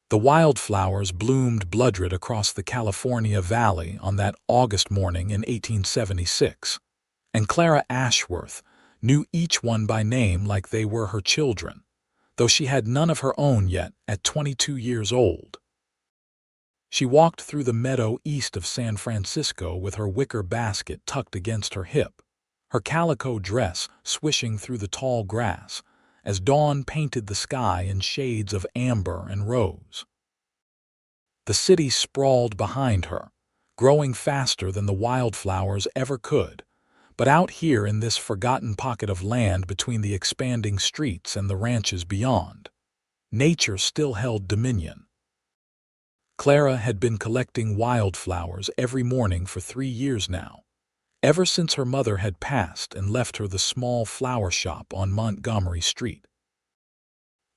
The wildflowers bloomed blood-red across the California Valley on that August morning in 1876, and Clara Ashworth knew each one by name like they were her children, though she had none of her own yet at 22 years old. She walked through the meadow east of San Francisco with her wicker basket tucked against her hip, her calico dress swishing through the tall grass as dawn painted the sky in shades of amber and rose. The city sprawled behind her, growing faster than the wildflowers ever could, but out here in this forgotten pocket of land between the expanding streets and the ranches beyond, nature still held dominion. Clara had been collecting wildflowers every morning for 3 years now, ever since her mother had passed and left her the small flower shop on Montgomery Street.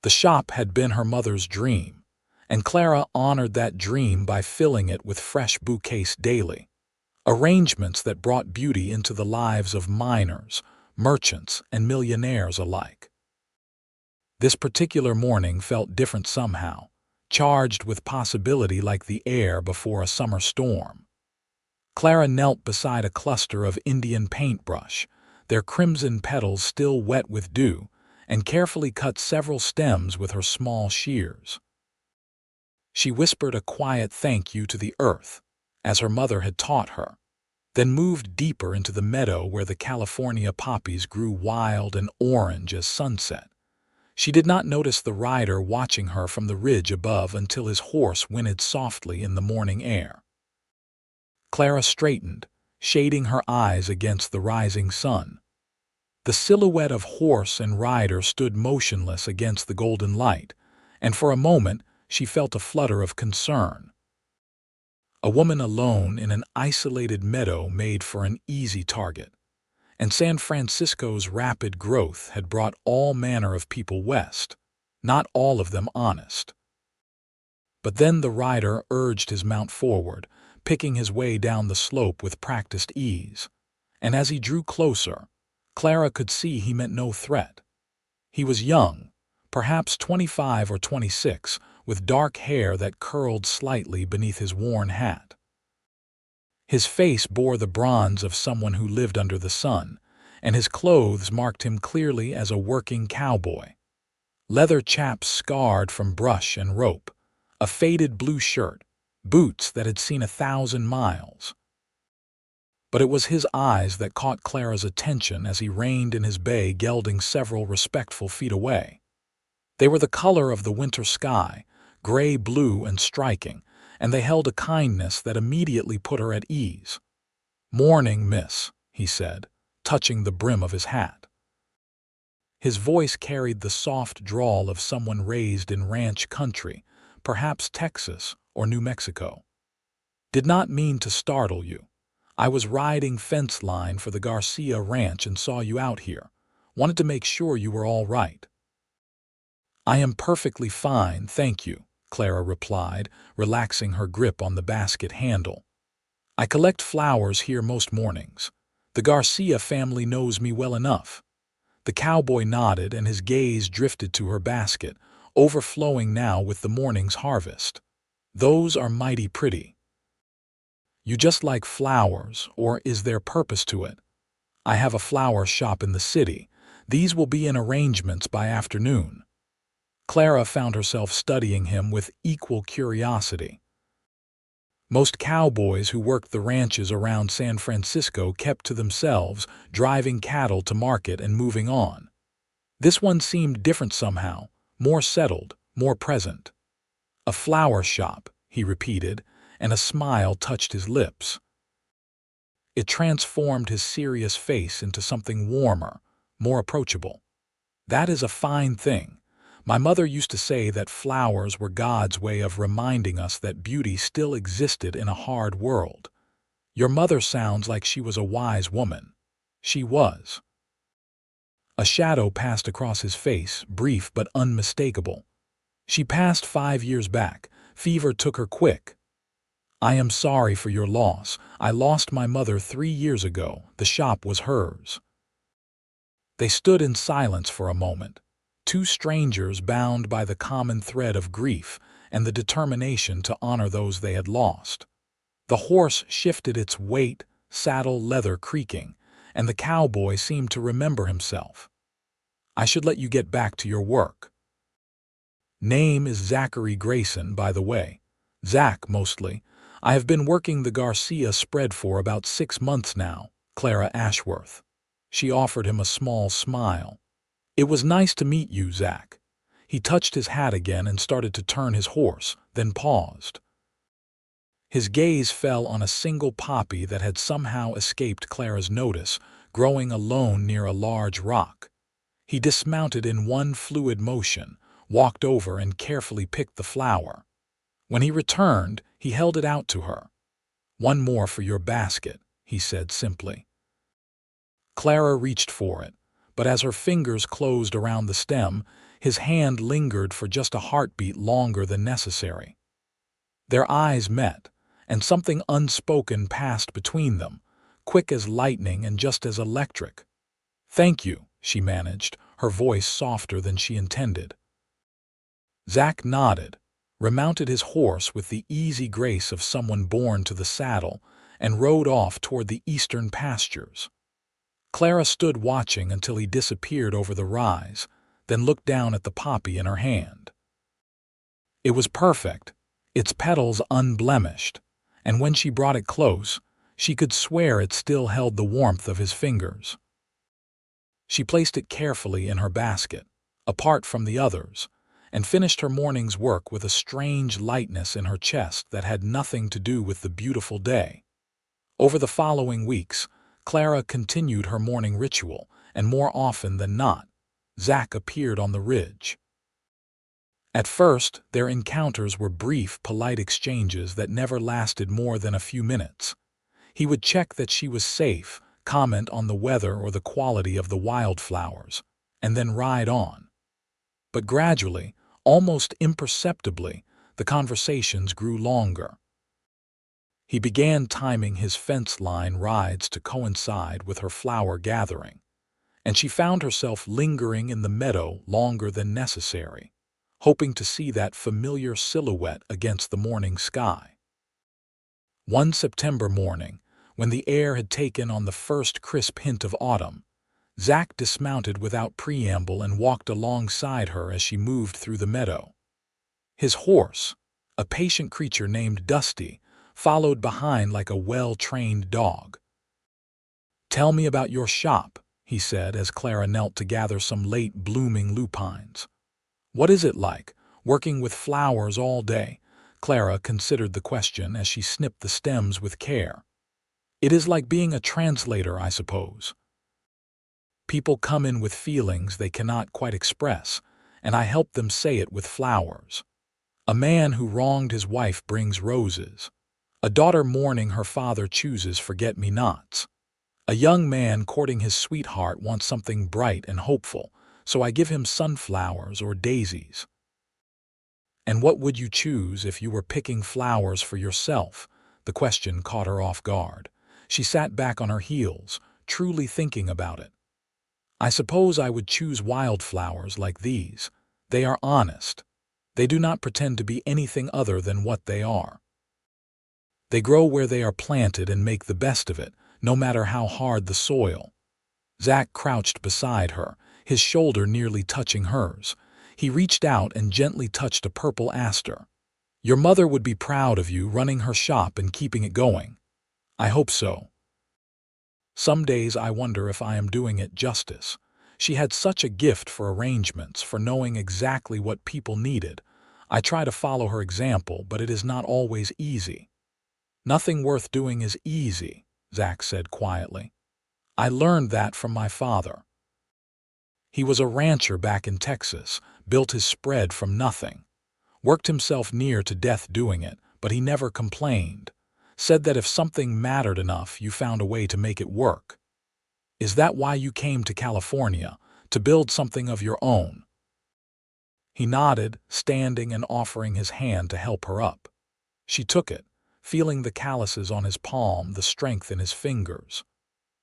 The shop had been her mother's dream, and Clara honored that dream by filling it with fresh bouquets daily, arrangements that brought beauty into the lives of miners, merchants, and millionaires alike. This particular morning felt different somehow, charged with possibility like the air before a summer storm. Clara knelt beside a cluster of Indian paintbrush, their crimson petals still wet with dew, and carefully cut several stems with her small shears. She whispered a quiet thank you to the earth, as her mother had taught her, then moved deeper into the meadow where the California poppies grew wild and orange as sunset. She did not notice the rider watching her from the ridge above until his horse whinnied softly in the morning air. Clara straightened, shading her eyes against the rising sun. The silhouette of horse and rider stood motionless against the golden light, and for a moment she felt a flutter of concern. A woman alone in an isolated meadow made for an easy target, and San Francisco's rapid growth had brought all manner of people west, not all of them honest. But then the rider urged his mount forward, picking his way down the slope with practiced ease, and as he drew closer, Clara could see he meant no threat. He was young, perhaps 25 or 26, with dark hair that curled slightly beneath his worn hat. His face bore the bronze of someone who lived under the sun, and his clothes marked him clearly as a working cowboy. Leather chaps scarred from brush and rope, a faded blue shirt, boots that had seen 1,000 miles. But it was his eyes that caught Clara's attention as he reined in his bay gelding several respectful feet away. They were the color of the winter sky, gray-blue and striking, and they held a kindness that immediately put her at ease. "Morning, miss," he said, touching the brim of his hat. His voice carried the soft drawl of someone raised in ranch country, perhaps Texas or New Mexico. "Did not mean to startle you. I was riding fence line for the Garcia Ranch and saw you out here. Wanted to make sure you were all right." "I am perfectly fine, thank you," Clara replied, relaxing her grip on the basket handle. "I collect flowers here most mornings. The Garcia family knows me well enough." The cowboy nodded and his gaze drifted to her basket, overflowing now with the morning's harvest. "Those are mighty pretty." "You just like flowers, or is there purpose to it?" "I have a flower shop in the city. These will be in arrangements by afternoon." Clara found herself studying him with equal curiosity. Most cowboys who worked the ranches around San Francisco kept to themselves, driving cattle to market and moving on. This one seemed different somehow, more settled, more present. "A flower shop," he repeated, and a smile touched his lips. It transformed his serious face into something warmer, more approachable. "That is a fine thing. My mother used to say that flowers were God's way of reminding us that beauty still existed in a hard world. Your mother sounds like she was a wise woman." "She was." A shadow passed across his face, brief but unmistakable. "She passed 5 years back. Fever took her quick." "I am sorry for your loss. I lost my mother 3 years ago. The shop was hers." They stood in silence for a moment, two strangers bound by the common thread of grief, and the determination to honor those they had lost. The horse shifted its weight, saddle leather creaking, and the cowboy seemed to remember himself. "I should let you get back to your work. Name is Zachary Grayson, by the way. Zach, mostly. I have been working the Garcia spread for about 6 months now, Clara Ashworth." She offered him a small smile. "It was nice to meet you, Zach." He touched his hat again and started to turn his horse, then paused. His gaze fell on a single poppy that had somehow escaped Clara's notice, growing alone near a large rock. He dismounted in one fluid motion, walked over and carefully picked the flower. When he returned, he held it out to her. "One more for your basket," he said simply. Clara reached for it, but as her fingers closed around the stem, his hand lingered for just a heartbeat longer than necessary. Their eyes met, and something unspoken passed between them, quick as lightning and just as electric. "Thank you," she managed, her voice softer than she intended. Zach nodded, remounted his horse with the easy grace of someone born to the saddle, and rode off toward the eastern pastures. Clara stood watching until he disappeared over the rise, then looked down at the poppy in her hand. It was perfect, its petals unblemished, and when she brought it close, she could swear it still held the warmth of his fingers. She placed it carefully in her basket, apart from the others, and finished her morning's work with a strange lightness in her chest that had nothing to do with the beautiful day. Over the following weeks, Clara continued her morning ritual, and more often than not, Zach appeared on the ridge. At first, their encounters were brief, polite exchanges that never lasted more than a few minutes. He would check that she was safe, comment on the weather or the quality of the wildflowers, and then ride on. But gradually, almost imperceptibly, the conversations grew longer. He began timing his fence line rides to coincide with her flower gathering, and she found herself lingering in the meadow longer than necessary, hoping to see that familiar silhouette against the morning sky. One September morning, when the air had taken on the first crisp hint of autumn, Zach dismounted without preamble and walked alongside her as she moved through the meadow. His horse, a patient creature named Dusty, followed behind like a well-trained dog. "Tell me about your shop," he said as Clara knelt to gather some late-blooming lupines. "What is it like, working with flowers all day?" Clara considered the question as she snipped the stems with care. "It is like being a translator, I suppose. People come in with feelings they cannot quite express, and I help them say it with flowers. A man who wronged his wife brings roses. A daughter mourning her father chooses forget-me-nots. A young man courting his sweetheart wants something bright and hopeful, so I give him sunflowers or daisies." "And what would you choose if you were picking flowers for yourself?" The question caught her off guard. She sat back on her heels, truly thinking about it. "I suppose I would choose wildflowers like these. They are honest. They do not pretend to be anything other than what they are. They grow where they are planted and make the best of it, no matter how hard the soil." Zach crouched beside her, his shoulder nearly touching hers. He reached out and gently touched a purple aster. "Your mother would be proud of you running her shop and keeping it going." "I hope so. Some days I wonder if I am doing it justice. She had such a gift for arrangements, for knowing exactly what people needed. I try to follow her example, but it is not always easy." "Nothing worth doing is easy," Zach said quietly. "I learned that from my father. He was a rancher back in Texas, built his spread from nothing. Worked himself near to death doing it, but he never complained. Said that if something mattered enough, you found a way to make it work." "Is that why you came to California, to build something of your own?" He nodded, standing and offering his hand to help her up. She took it, feeling the calluses on his palm, the strength in his fingers.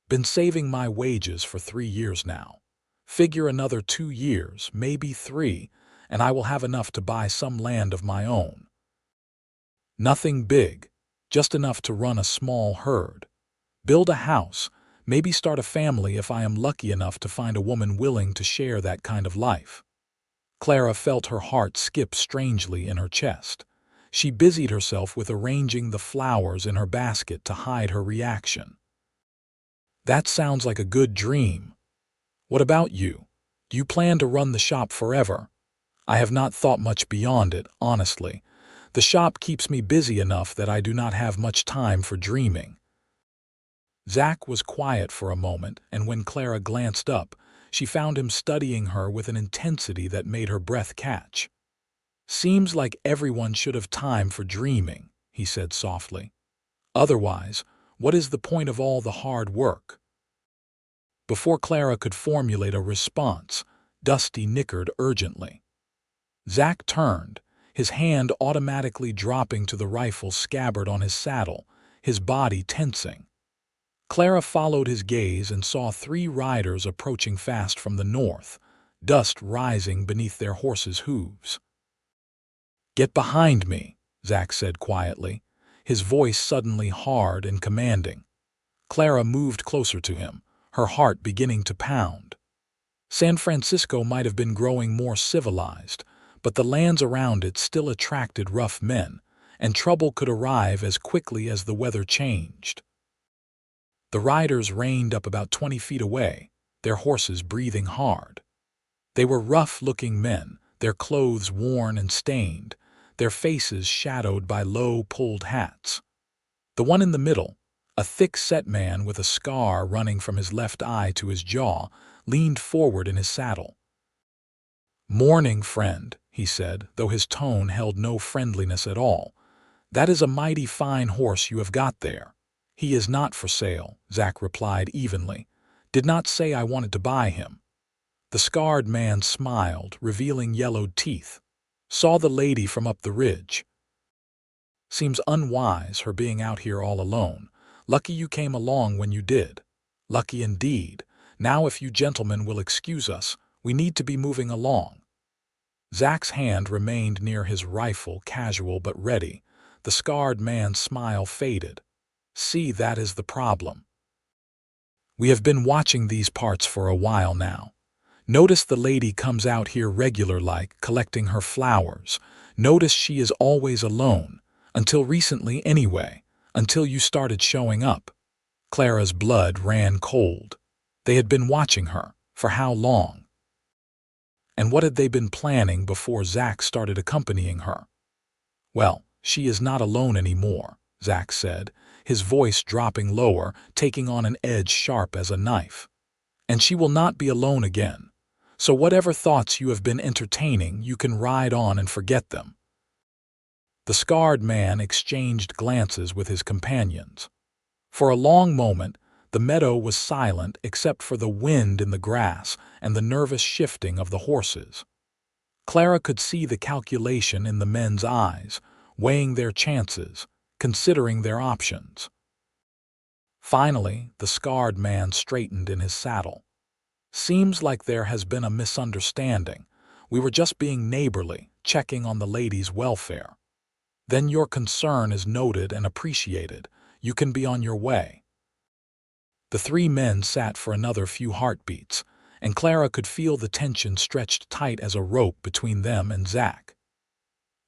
"Been saving my wages for 3 years now. Figure another 2 years, maybe 3, and I will have enough to buy some land of my own. Nothing big, just enough to run a small herd. Build a house, maybe start a family if I am lucky enough to find a woman willing to share that kind of life." Clara felt her heart skip strangely in her chest. She busied herself with arranging the flowers in her basket to hide her reaction. "That sounds like a good dream. What about you? Do you plan to run the shop forever?" "I have not thought much beyond it, honestly. The shop keeps me busy enough that I do not have much time for dreaming." Zach was quiet for a moment, and when Clara glanced up, she found him studying her with an intensity that made her breath catch. "Seems like everyone should have time for dreaming," he said softly. "Otherwise, what is the point of all the hard work?" Before Clara could formulate a response, Dusty nickered urgently. Zach turned, his hand automatically dropping to the rifle scabbard on his saddle, his body tensing. Clara followed his gaze and saw 3 riders approaching fast from the north, dust rising beneath their horses' hooves. "Get behind me," Zach said quietly, his voice suddenly hard and commanding. Clara moved closer to him, her heart beginning to pound. San Francisco might have been growing more civilized, but the lands around it still attracted rough men, and trouble could arrive as quickly as the weather changed. The riders reined up about 20 feet away, their horses breathing hard. They were rough-looking men, their clothes worn and stained, their faces shadowed by low, pulled hats. The one in the middle, a thick-set man with a scar running from his left eye to his jaw, leaned forward in his saddle. "Morning, friend," he said, though his tone held no friendliness at all. "That is a mighty fine horse you have got there." "He is not for sale," Zach replied evenly. "Did not say I wanted to buy him." The scarred man smiled, revealing yellowed teeth. "Saw the lady from up the ridge. Seems unwise, her being out here all alone. Lucky you came along when you did." "Lucky indeed. Now if you gentlemen will excuse us, we need to be moving along." Zach's hand remained near his rifle, casual but ready. The scarred man's smile faded. "See, that is the problem. We have been watching these parts for a while now. Notice the lady comes out here regular-like, collecting her flowers. Notice she is always alone, until recently anyway, until you started showing up." Clara's blood ran cold. They had been watching her. For how long? And what had they been planning before Zach started accompanying her? "Well, she is not alone anymore," Zach said, his voice dropping lower, taking on an edge sharp as a knife. "And she will not be alone again. So whatever thoughts you have been entertaining, you can ride on and forget them." The scarred man exchanged glances with his companions. For a long moment, the meadow was silent except for the wind in the grass and the nervous shifting of the horses. Clara could see the calculation in the men's eyes, weighing their chances, considering their options. Finally, the scarred man straightened in his saddle. "Seems like there has been a misunderstanding. We were just being neighborly, checking on the lady's welfare." "Then your concern is noted and appreciated. You can be on your way." The 3 men sat for another few heartbeats, and Clara could feel the tension stretched tight as a rope between them and Zach.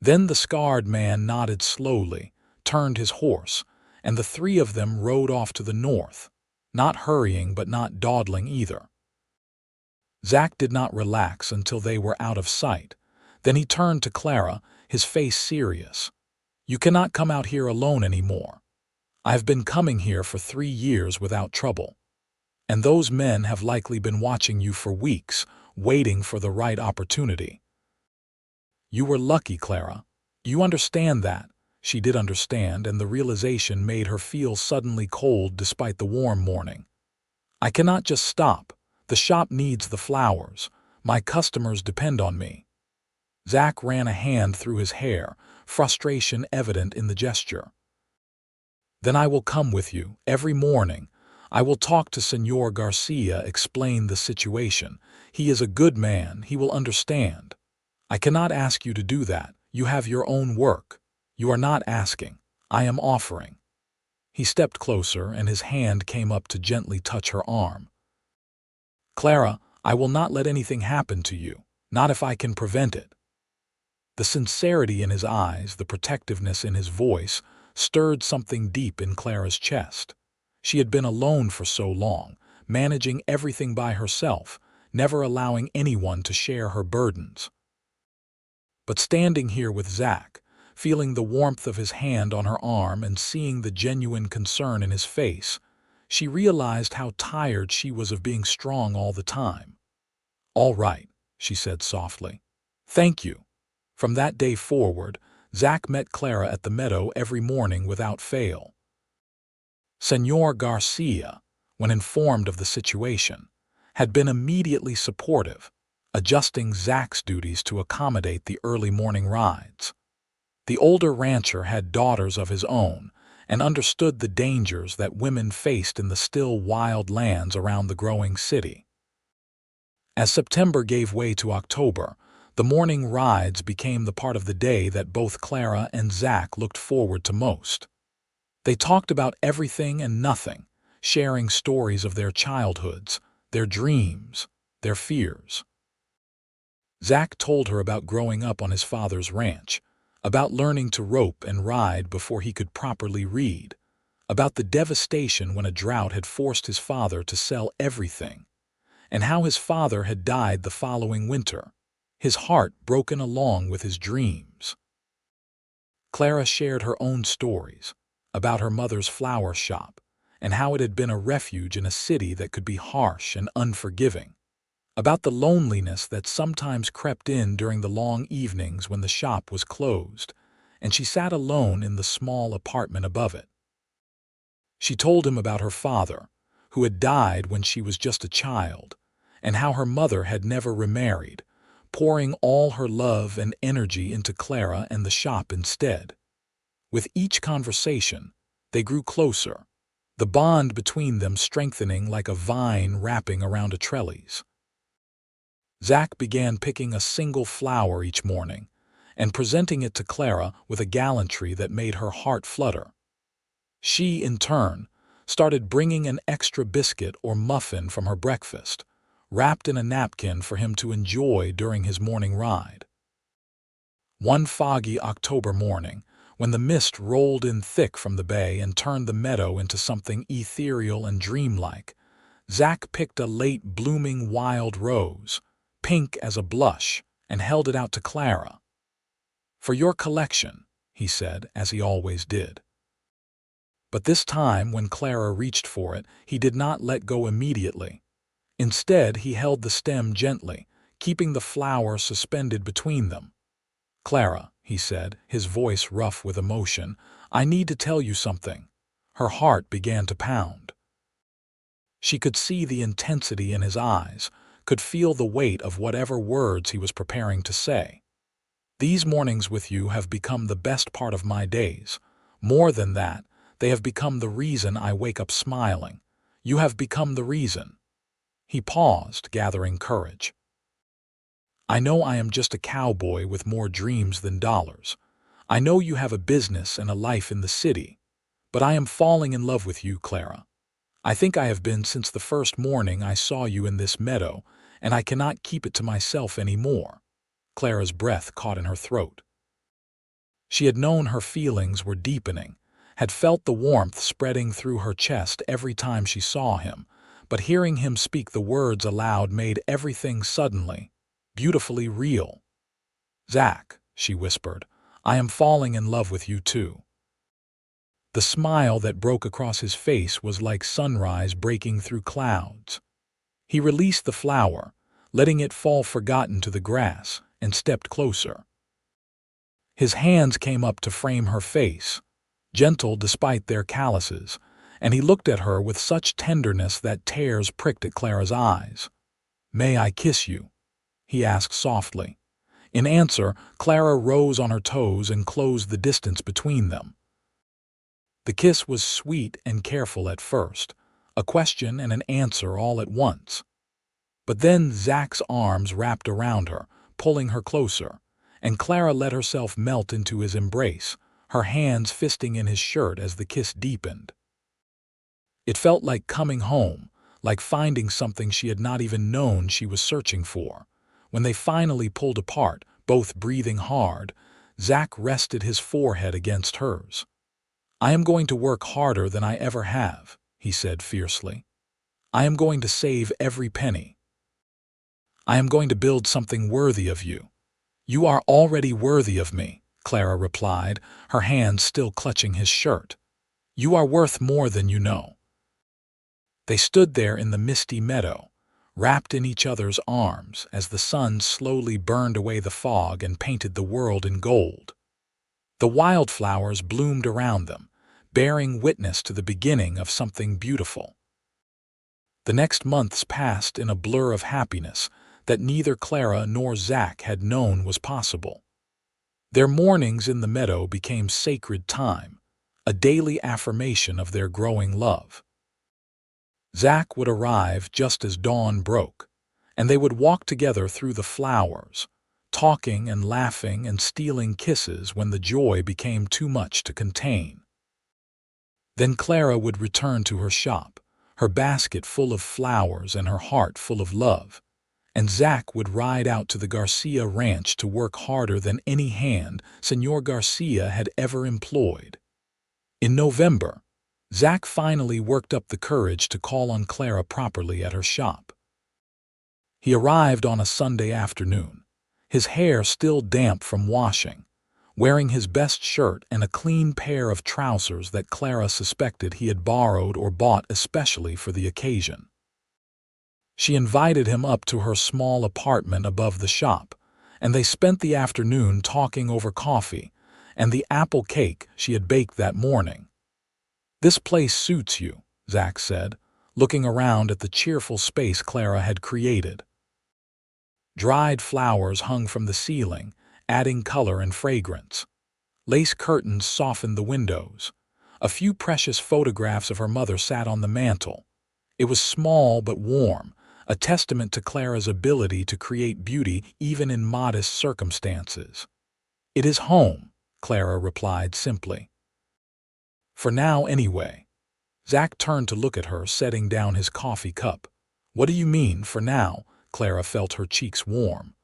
Then the scarred man nodded slowly, turned his horse, and the 3 of them rode off to the north, not hurrying but not dawdling either. Zach did not relax until they were out of sight. Then he turned to Clara, his face serious. "You cannot come out here alone anymore. I've been coming here for 3 years without trouble. And those men have likely been watching you for weeks, waiting for the right opportunity." "You were lucky, Clara. You understand that." She did understand, and the realization made her feel suddenly cold despite the warm morning. "I cannot just stop. The shop needs the flowers. My customers depend on me." Zach ran a hand through his hair, frustration evident in the gesture. "Then I will come with you, every morning. I will talk to Senor Garcia, explain the situation. He is a good man, he will understand. I cannot ask you to do that. You have your own work. You are not asking. I am offering. He stepped closer, and his hand came up to gently touch her arm. Clara, I will not let anything happen to you, not if I can prevent it. The sincerity in his eyes, the protectiveness in his voice, stirred something deep in Clara's chest. She had been alone for so long, managing everything by herself, never allowing anyone to share her burdens. But standing here with Zach, feeling the warmth of his hand on her arm and seeing the genuine concern in his face, she realized how tired she was of being strong all the time. "All right," she said softly. "Thank you." From that day forward, Zach met Clara at the meadow every morning without fail. Señor Garcia, when informed of the situation, had been immediately supportive, adjusting Zach's duties to accommodate the early morning rides. The older rancher had daughters of his own and understood the dangers that women faced in the still wild lands around the growing city. As September gave way to October, the morning rides became the part of the day that both Clara and Zach looked forward to most. They talked about everything and nothing, sharing stories of their childhoods, their dreams, their fears. Zach told her about growing up on his father's ranch, about learning to rope and ride before he could properly read, about the devastation when a drought had forced his father to sell everything, and how his father had died the following winter, his heart broken along with his dreams. Clara shared her own stories about her mother's flower shop and how it had been a refuge in a city that could be harsh and unforgiving, about the loneliness that sometimes crept in during the long evenings when the shop was closed and she sat alone in the small apartment above it. She told him about her father, who had died when she was just a child, and how her mother had never remarried, pouring all her love and energy into Clara and the shop instead. With each conversation, they grew closer, the bond between them strengthening like a vine wrapping around a trellis. Zach began picking a single flower each morning and presenting it to Clara with a gallantry that made her heart flutter. She, in turn, started bringing an extra biscuit or muffin from her breakfast, wrapped in a napkin for him to enjoy during his morning ride. One foggy October morning, when the mist rolled in thick from the bay and turned the meadow into something ethereal and dreamlike, Zach picked a late-blooming wild rose, pink as a blush, and held it out to Clara. "For your collection," he said, as he always did. But this time, when Clara reached for it, he did not let go immediately. Instead, he held the stem gently, keeping the flower suspended between them. "Clara," he said, his voice rough with emotion, "I need to tell you something." Her heart began to pound. She could see the intensity in his eyes, could feel the weight of whatever words he was preparing to say. "These mornings with you have become the best part of my days. More than that, they have become the reason I wake up smiling. You have become the reason." He paused, gathering courage. "I know I am just a cowboy with more dreams than dollars. I know you have a business and a life in the city. But I am falling in love with you, Clara. I think I have been since the first morning I saw you in this meadow, and I cannot keep it to myself any more." Clara's breath caught in her throat. She had known her feelings were deepening, had felt the warmth spreading through her chest every time she saw him, but hearing him speak the words aloud made everything suddenly, beautifully real. "Zach," she whispered, "I am falling in love with you too." The smile that broke across his face was like sunrise breaking through clouds. He released the flower, letting it fall forgotten to the grass, and stepped closer. His hands came up to frame her face, gentle despite their calluses, and he looked at her with such tenderness that tears pricked at Clara's eyes. "May I kiss you?" he asked softly. In answer, Clara rose on her toes and closed the distance between them. The kiss was sweet and careful at first, a question and an answer all at once. But then Zach's arms wrapped around her, pulling her closer, and Clara let herself melt into his embrace, her hands fisting in his shirt as the kiss deepened. It felt like coming home, like finding something she had not even known she was searching for. When they finally pulled apart, both breathing hard, Zach rested his forehead against hers. "I am going to work harder than I ever have," he said fiercely. "I am going to save every penny. I am going to build something worthy of you." "You are already worthy of me," Clara replied, her hands still clutching his shirt. "You are worth more than you know." They stood there in the misty meadow, wrapped in each other's arms as the sun slowly burned away the fog and painted the world in gold. The wildflowers bloomed around them, bearing witness to the beginning of something beautiful. The next months passed in a blur of happiness that neither Clara nor Zach had known was possible. Their mornings in the meadow became sacred time, a daily affirmation of their growing love. Zach would arrive just as dawn broke, and they would walk together through the flowers, talking and laughing and stealing kisses when the joy became too much to contain. Then Clara would return to her shop, her basket full of flowers and her heart full of love, and Zach would ride out to the Garcia ranch to work harder than any hand Señor Garcia had ever employed. In November, Zach finally worked up the courage to call on Clara properly at her shop. He arrived on a Sunday afternoon, his hair still damp from washing, wearing his best shirt and a clean pair of trousers that Clara suspected he had borrowed or bought especially for the occasion. She invited him up to her small apartment above the shop, and they spent the afternoon talking over coffee and the apple cake she had baked that morning. "This place suits you," Zach said, looking around at the cheerful space Clara had created. Dried flowers hung from the ceiling, adding color and fragrance. Lace curtains softened the windows. A few precious photographs of her mother sat on the mantel. It was small but warm, a testament to Clara's ability to create beauty even in modest circumstances. "It is home," Clara replied simply. "For now, anyway." Zach turned to look at her, setting down his coffee cup. "What do you mean, for now?" Clara felt her cheeks warm.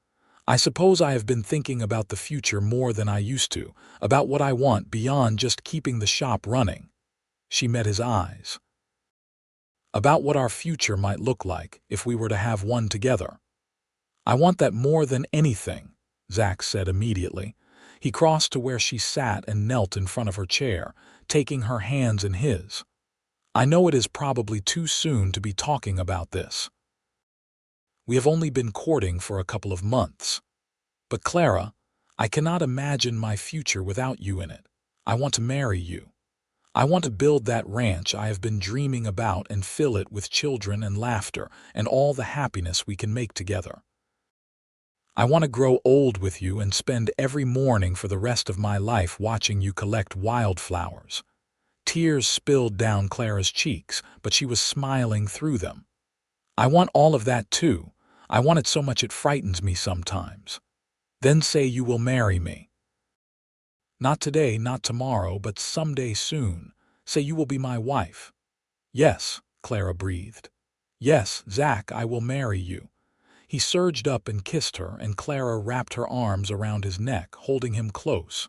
"I suppose I have been thinking about the future more than I used to, about what I want beyond just keeping the shop running." She met his eyes. "About what our future might look like if we were to have one together." "I want that more than anything," Zach said immediately. He crossed to where she sat and knelt in front of her chair, taking her hands in his. "I know it is probably too soon to be talking about this. We have only been courting for a couple of months. But Clara, I cannot imagine my future without you in it. I want to marry you. I want to build that ranch I have been dreaming about and fill it with children and laughter and all the happiness we can make together. I want to grow old with you and spend every morning for the rest of my life watching you collect wildflowers." Tears spilled down Clara's cheeks, but she was smiling through them. "I want all of that too. I want it so much it frightens me sometimes." "Then say you will marry me." "Not today, not tomorrow, but someday soon. Say you will be my wife." "Yes," Clara breathed. "Yes, Zach, I will marry you." He surged up and kissed her, and Clara wrapped her arms around his neck, holding him close.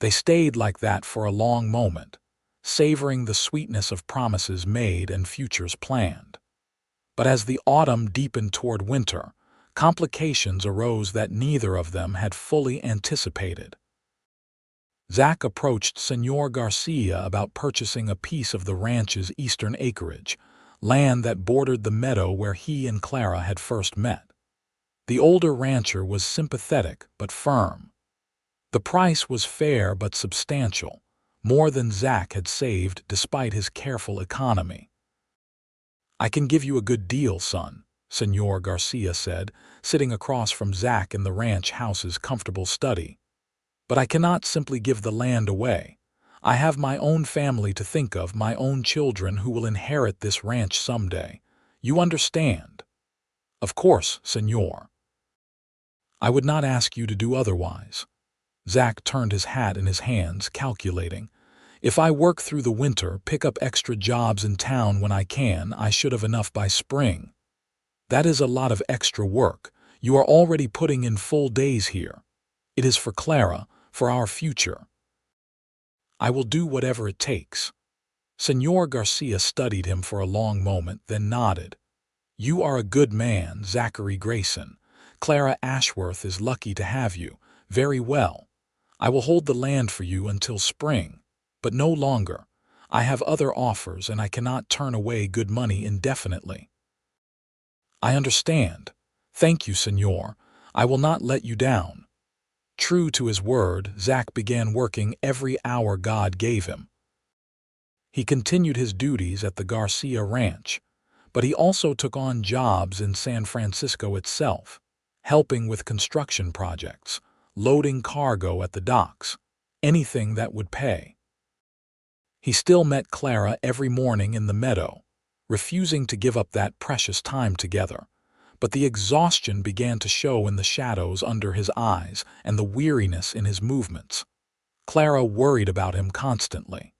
They stayed like that for a long moment, savoring the sweetness of promises made and futures planned. But as the autumn deepened toward winter, complications arose that neither of them had fully anticipated. Zach approached Señor Garcia about purchasing a piece of the ranch's eastern acreage, land that bordered the meadow where he and Clara had first met. The older rancher was sympathetic but firm. The price was fair but substantial, more than Zach had saved despite his careful economy. "I can give you a good deal, son," Señor Garcia said, sitting across from Zach in the ranch house's comfortable study. "But I cannot simply give the land away. I have my own family to think of, my own children who will inherit this ranch someday. You understand?" "Of course, señor." I would not ask you to do otherwise." Zach turned his hat in his hands, calculating. "If I work through the winter, pick up extra jobs in town when I can, I should have enough by spring." "That is a lot of extra work. You are already putting in full days here. It is for Clara, for our future." "I will do whatever it takes." Señor Garcia studied him for a long moment, then nodded. "You are a good man, Zachary Grayson. Clara Ashworth is lucky to have you. Very well. I will hold the land for you until spring, but no longer. I have other offers and I cannot turn away good money indefinitely." "I understand. Thank you, Señor. I will not let you down." True to his word, Zach began working every hour God gave him. He continued his duties at the Garcia Ranch, but he also took on jobs in San Francisco itself, helping with construction projects, loading cargo at the docks, anything that would pay. He still met Clara every morning in the meadow, refusing to give up that precious time together, but the exhaustion began to show in the shadows under his eyes and the weariness in his movements. Clara worried about him constantly.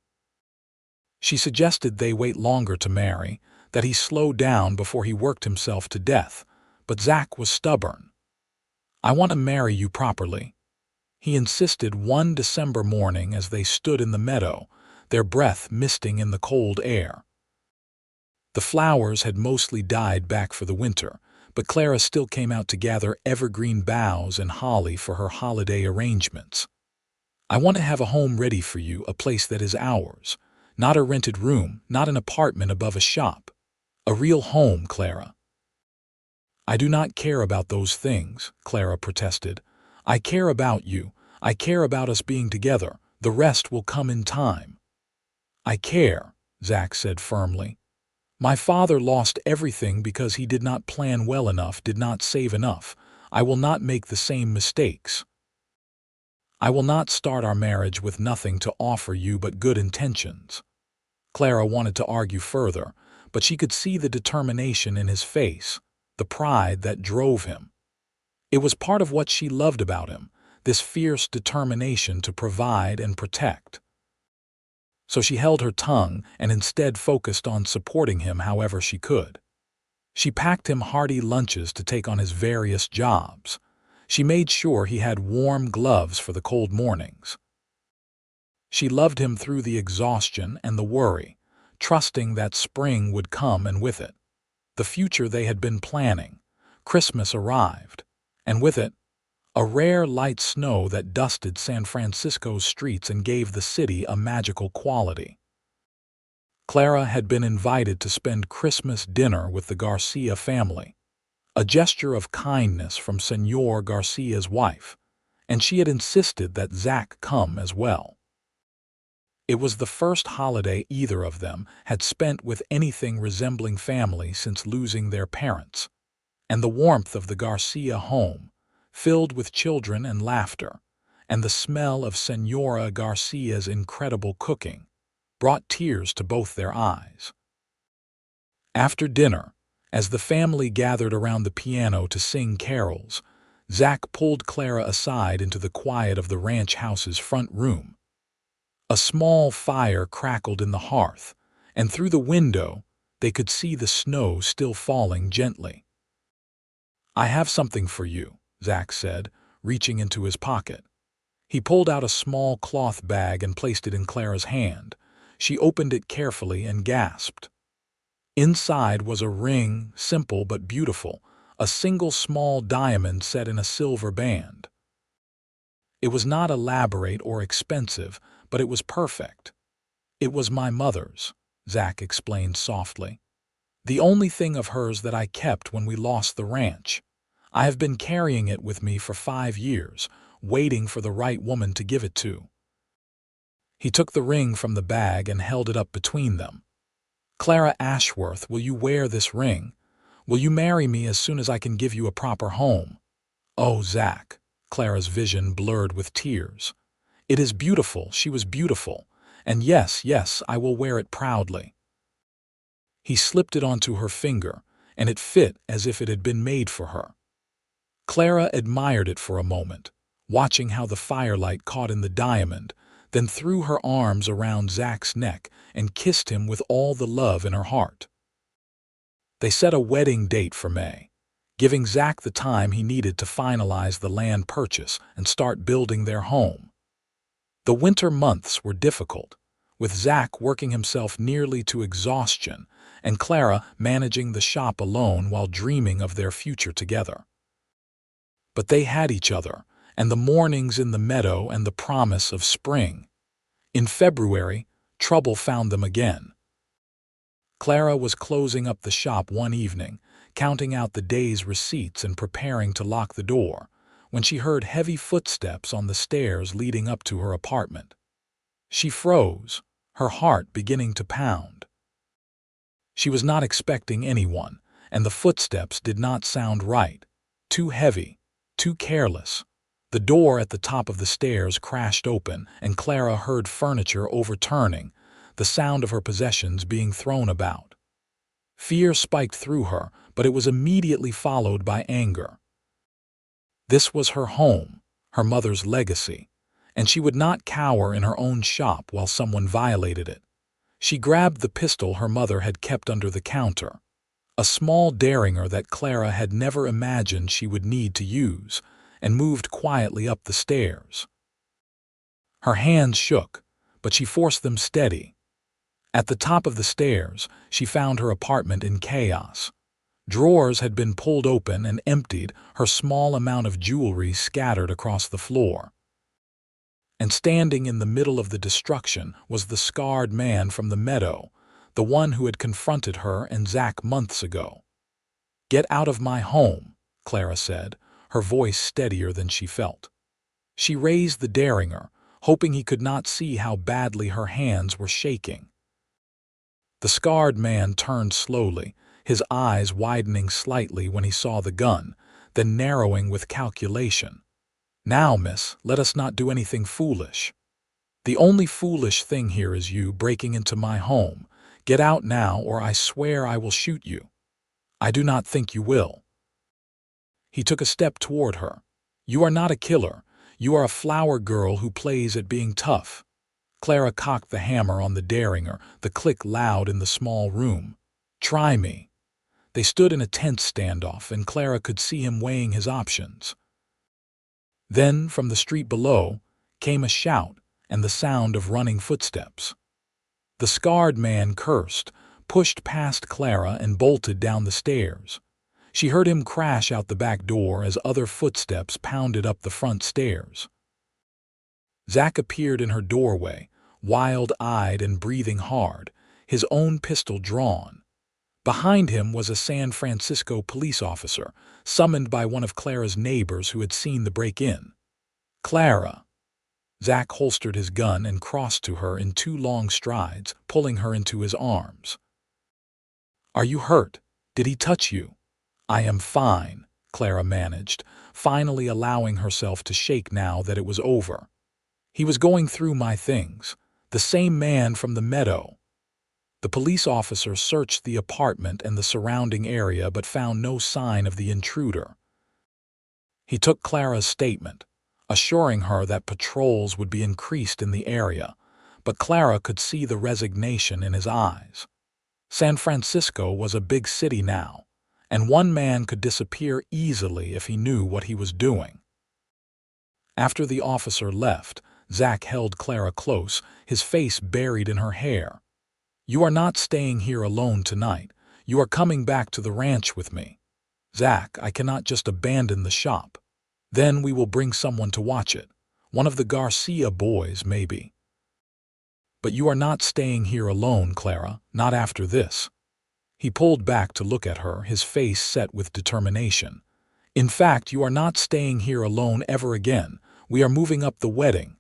She suggested they wait longer to marry, that he slow down before he worked himself to death, but Zach was stubborn. "I want to marry you properly," he insisted one December morning as they stood in the meadow, their breath misting in the cold air. The flowers had mostly died back for the winter, but Clara still came out to gather evergreen boughs and holly for her holiday arrangements. "I want to have a home ready for you, a place that is ours. Not a rented room, not an apartment above a shop. A real home, Clara." "I do not care about those things," Clara protested. "I care about you. I care about us being together. The rest will come in time." "I care," Zach said firmly. "My father lost everything because he did not plan well enough, did not save enough. I will not make the same mistakes. I will not start our marriage with nothing to offer you but good intentions." Clara wanted to argue further, but she could see the determination in his face, the pride that drove him. It was part of what she loved about him, this fierce determination to provide and protect. So she held her tongue and instead focused on supporting him however she could. She packed him hearty lunches to take on his various jobs. She made sure he had warm gloves for the cold mornings. She loved him through the exhaustion and the worry, trusting that spring would come and with it, the future they had been planning. Christmas arrived, and with it, a rare light snow that dusted San Francisco's streets and gave the city a magical quality. Clara had been invited to spend Christmas dinner with the Garcia family, a gesture of kindness from Señor Garcia's wife, and she had insisted that Zach come as well. It was the first holiday either of them had spent with anything resembling family since losing their parents, and the warmth of the Garcia home, filled with children and laughter, and the smell of Señora Garcia's incredible cooking, brought tears to both their eyes. After dinner, as the family gathered around the piano to sing carols, Zach pulled Clara aside into the quiet of the ranch house's front room. A small fire crackled in the hearth, and through the window they could see the snow still falling gently. "I have something for you," Zach said, reaching into his pocket. He pulled out a small cloth bag and placed it in Clara's hand. She opened it carefully and gasped. Inside was a ring, simple but beautiful, a single small diamond set in a silver band. It was not elaborate or expensive, but it was perfect. "It was my mother's," Zach explained softly. "The only thing of hers that I kept when we lost the ranch. I have been carrying it with me for 5 years, waiting for the right woman to give it to." He took the ring from the bag and held it up between them. "Clara Ashworth, will you wear this ring? Will you marry me as soon as I can give you a proper home?" "Oh, Zach," Clara's vision blurred with tears. "It is beautiful, she was beautiful, and yes, yes, I will wear it proudly." He slipped it onto her finger, and it fit as if it had been made for her. Clara admired it for a moment, watching how the firelight caught in the diamond, then threw her arms around Zach's neck and kissed him with all the love in her heart. They set a wedding date for May, giving Zach the time he needed to finalize the land purchase and start building their home. The winter months were difficult, with Zach working himself nearly to exhaustion and Clara managing the shop alone while dreaming of their future together. But they had each other, and the mornings in the meadow and the promise of spring. In February, trouble found them again. Clara was closing up the shop one evening, counting out the day's receipts and preparing to lock the door, when she heard heavy footsteps on the stairs leading up to her apartment. She froze, her heart beginning to pound. She was not expecting anyone, and the footsteps did not sound right. Too heavy, too careless. The door at the top of the stairs crashed open, and Clara heard furniture overturning, the sound of her possessions being thrown about. Fear spiked through her, but it was immediately followed by anger. This was her home, her mother's legacy, and she would not cower in her own shop while someone violated it. She grabbed the pistol her mother had kept under the counter, a small derringer that Clara had never imagined she would need to use, and moved quietly up the stairs. Her hands shook, but she forced them steady. At the top of the stairs, she found her apartment in chaos. Drawers had been pulled open and emptied, her small amount of jewelry scattered across the floor. And standing in the middle of the destruction was the scarred man from the meadow, the one who had confronted her and Zach months ago. "Get out of my home," Clara said, her voice steadier than she felt. She raised the derringer, hoping he could not see how badly her hands were shaking. The scarred man turned slowly, his eyes widening slightly when he saw the gun, then narrowing with calculation. "Now, miss, let us not do anything foolish. The only foolish thing here is you breaking into my home. Get out now, or I swear I will shoot you. I do not think you will." He took a step toward her. "You are not a killer. You are a flower girl who plays at being tough." Clara cocked the hammer on the derringer, the click loud in the small room. "Try me." They stood in a tense standoff, and Clara could see him weighing his options. Then, from the street below, came a shout and the sound of running footsteps. The scarred man cursed, pushed past Clara, and bolted down the stairs. She heard him crash out the back door as other footsteps pounded up the front stairs. Zach appeared in her doorway, wild-eyed and breathing hard, his own pistol drawn. Behind him was a San Francisco police officer, summoned by one of Clara's neighbors who had seen the break-in. "Clara." Zach holstered his gun and crossed to her in 2 long strides, pulling her into his arms. "Are you hurt? Did he touch you?" "I am fine," Clara managed, finally allowing herself to shake now that it was over. "He was going through my things. The same man from the meadow." The police officer searched the apartment and the surrounding area but found no sign of the intruder. He took Clara's statement, assuring her that patrols would be increased in the area, but Clara could see the resignation in his eyes. San Francisco was a big city now, and one man could disappear easily if he knew what he was doing. After the officer left, Zach held Clara close, his face buried in her hair. "You are not staying here alone tonight. You are coming back to the ranch with me. Zach, I cannot just abandon the shop. Then we will bring someone to watch it. One of the Garcia boys, maybe. But you are not staying here alone, Clara, not after this." He pulled back to look at her, his face set with determination. "In fact, you are not staying here alone ever again. We are moving up the wedding.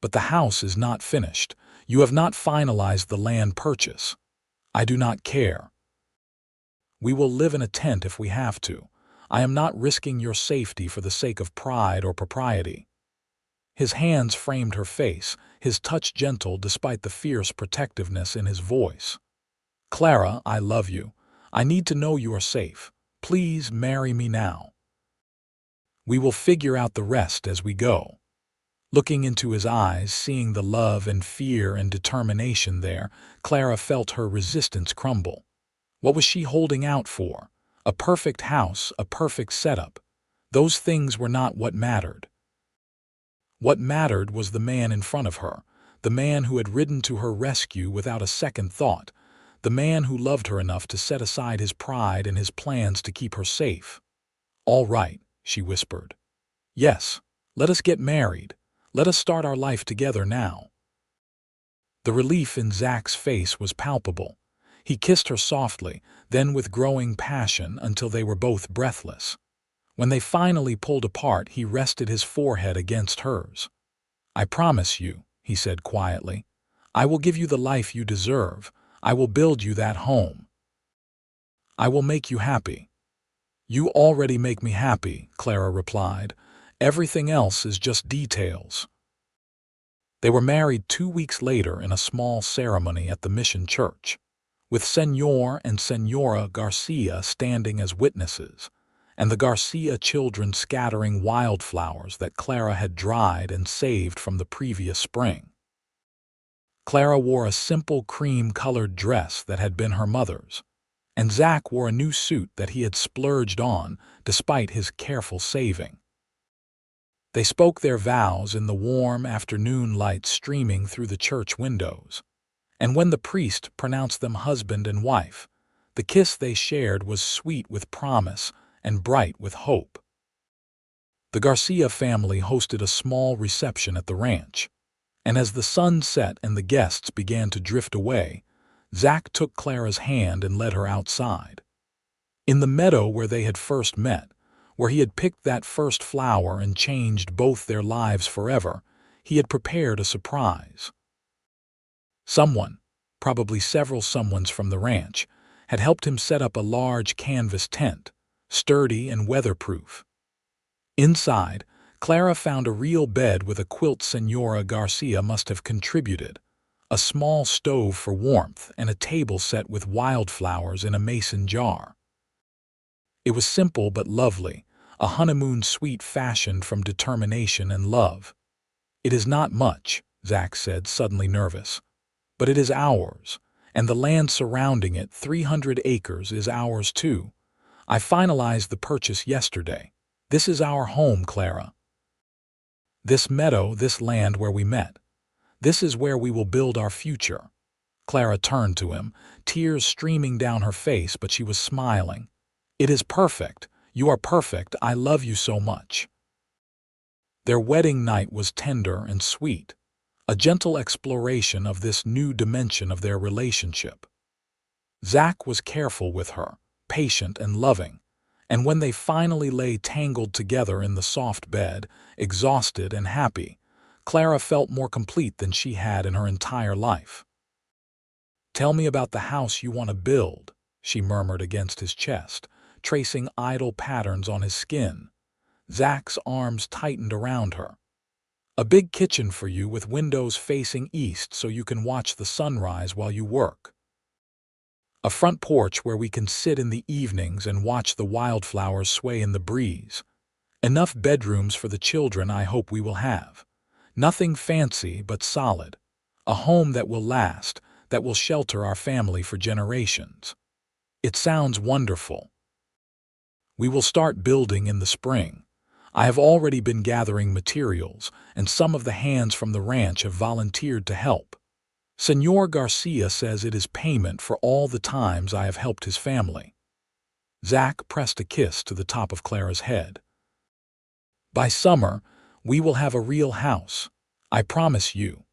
But the house is not finished. You have not finalized the land purchase. I do not care. We will live in a tent if we have to. I am not risking your safety for the sake of pride or propriety." His hands framed her face, his touch gentle despite the fierce protectiveness in his voice. "Clara, I love you. I need to know you are safe. Please marry me now." We will figure out the rest as we go." Looking into his eyes, seeing the love and fear and determination there, Clara felt her resistance crumble. What was she holding out for? A perfect house, a perfect setup. Those things were not what mattered. What mattered was the man in front of her, the man who had ridden to her rescue without a second thought, the man who loved her enough to set aside his pride and his plans to keep her safe. "All right," she whispered. "Yes, let us get married. Let us start our life together now." The relief in Zach's face was palpable. He kissed her softly, then with growing passion until they were both breathless. When they finally pulled apart, he rested his forehead against hers. "I promise you," he said quietly, "I will give you the life you deserve. I will build you that home. I will make you happy." "You already make me happy," Clara replied. "Everything else is just details." They were married 2 weeks later in a small ceremony at the mission church, with Señor and Señora Garcia standing as witnesses, and the Garcia children scattering wildflowers that Clara had dried and saved from the previous spring. Clara wore a simple cream-colored dress that had been her mother's, and Zach wore a new suit that he had splurged on despite his careful saving. They spoke their vows in the warm afternoon light streaming through the church windows, and when the priest pronounced them husband and wife, the kiss they shared was sweet with promise and bright with hope. The Garcia family hosted a small reception at the ranch, and as the sun set and the guests began to drift away, Zach took Clara's hand and led her outside. In the meadow where they had first met, where he had picked that first flower and changed both their lives forever, he had prepared a surprise. Someone, probably several someones from the ranch, had helped him set up a large canvas tent, sturdy and weatherproof. Inside, Clara found a real bed with a quilt Señora Garcia must have contributed, a small stove for warmth, and a table set with wildflowers in a mason jar. It was simple but lovely, a honeymoon suite fashioned from determination and love. "It is not much," Zach said, suddenly nervous, "but it is ours, and the land surrounding it, 300 acres, is ours too. I finalized the purchase yesterday. This is our home, Clara. This meadow, this land where we met. This is where we will build our future." Clara turned to him, tears streaming down her face, but she was smiling. "It is perfect. You are perfect. I love you so much." Their wedding night was tender and sweet, a gentle exploration of this new dimension of their relationship. Zach was careful with her, patient and loving, and when they finally lay tangled together in the soft bed, exhausted and happy, Clara felt more complete than she had in her entire life. "Tell me about the house you want to build," she murmured against his chest, tracing idle patterns on his skin. Zach's arms tightened around her. "A big kitchen for you with windows facing east so you can watch the sunrise while you work. A front porch where we can sit in the evenings and watch the wildflowers sway in the breeze. Enough bedrooms for the children I hope we will have. Nothing fancy but solid. A home that will last, that will shelter our family for generations." "It sounds wonderful." "We will start building in the spring. I have already been gathering materials, and some of the hands from the ranch have volunteered to help. Señor Garcia says it is payment for all the times I have helped his family." Zach pressed a kiss to the top of Clara's head. "By summer, we will have a real house. I promise you."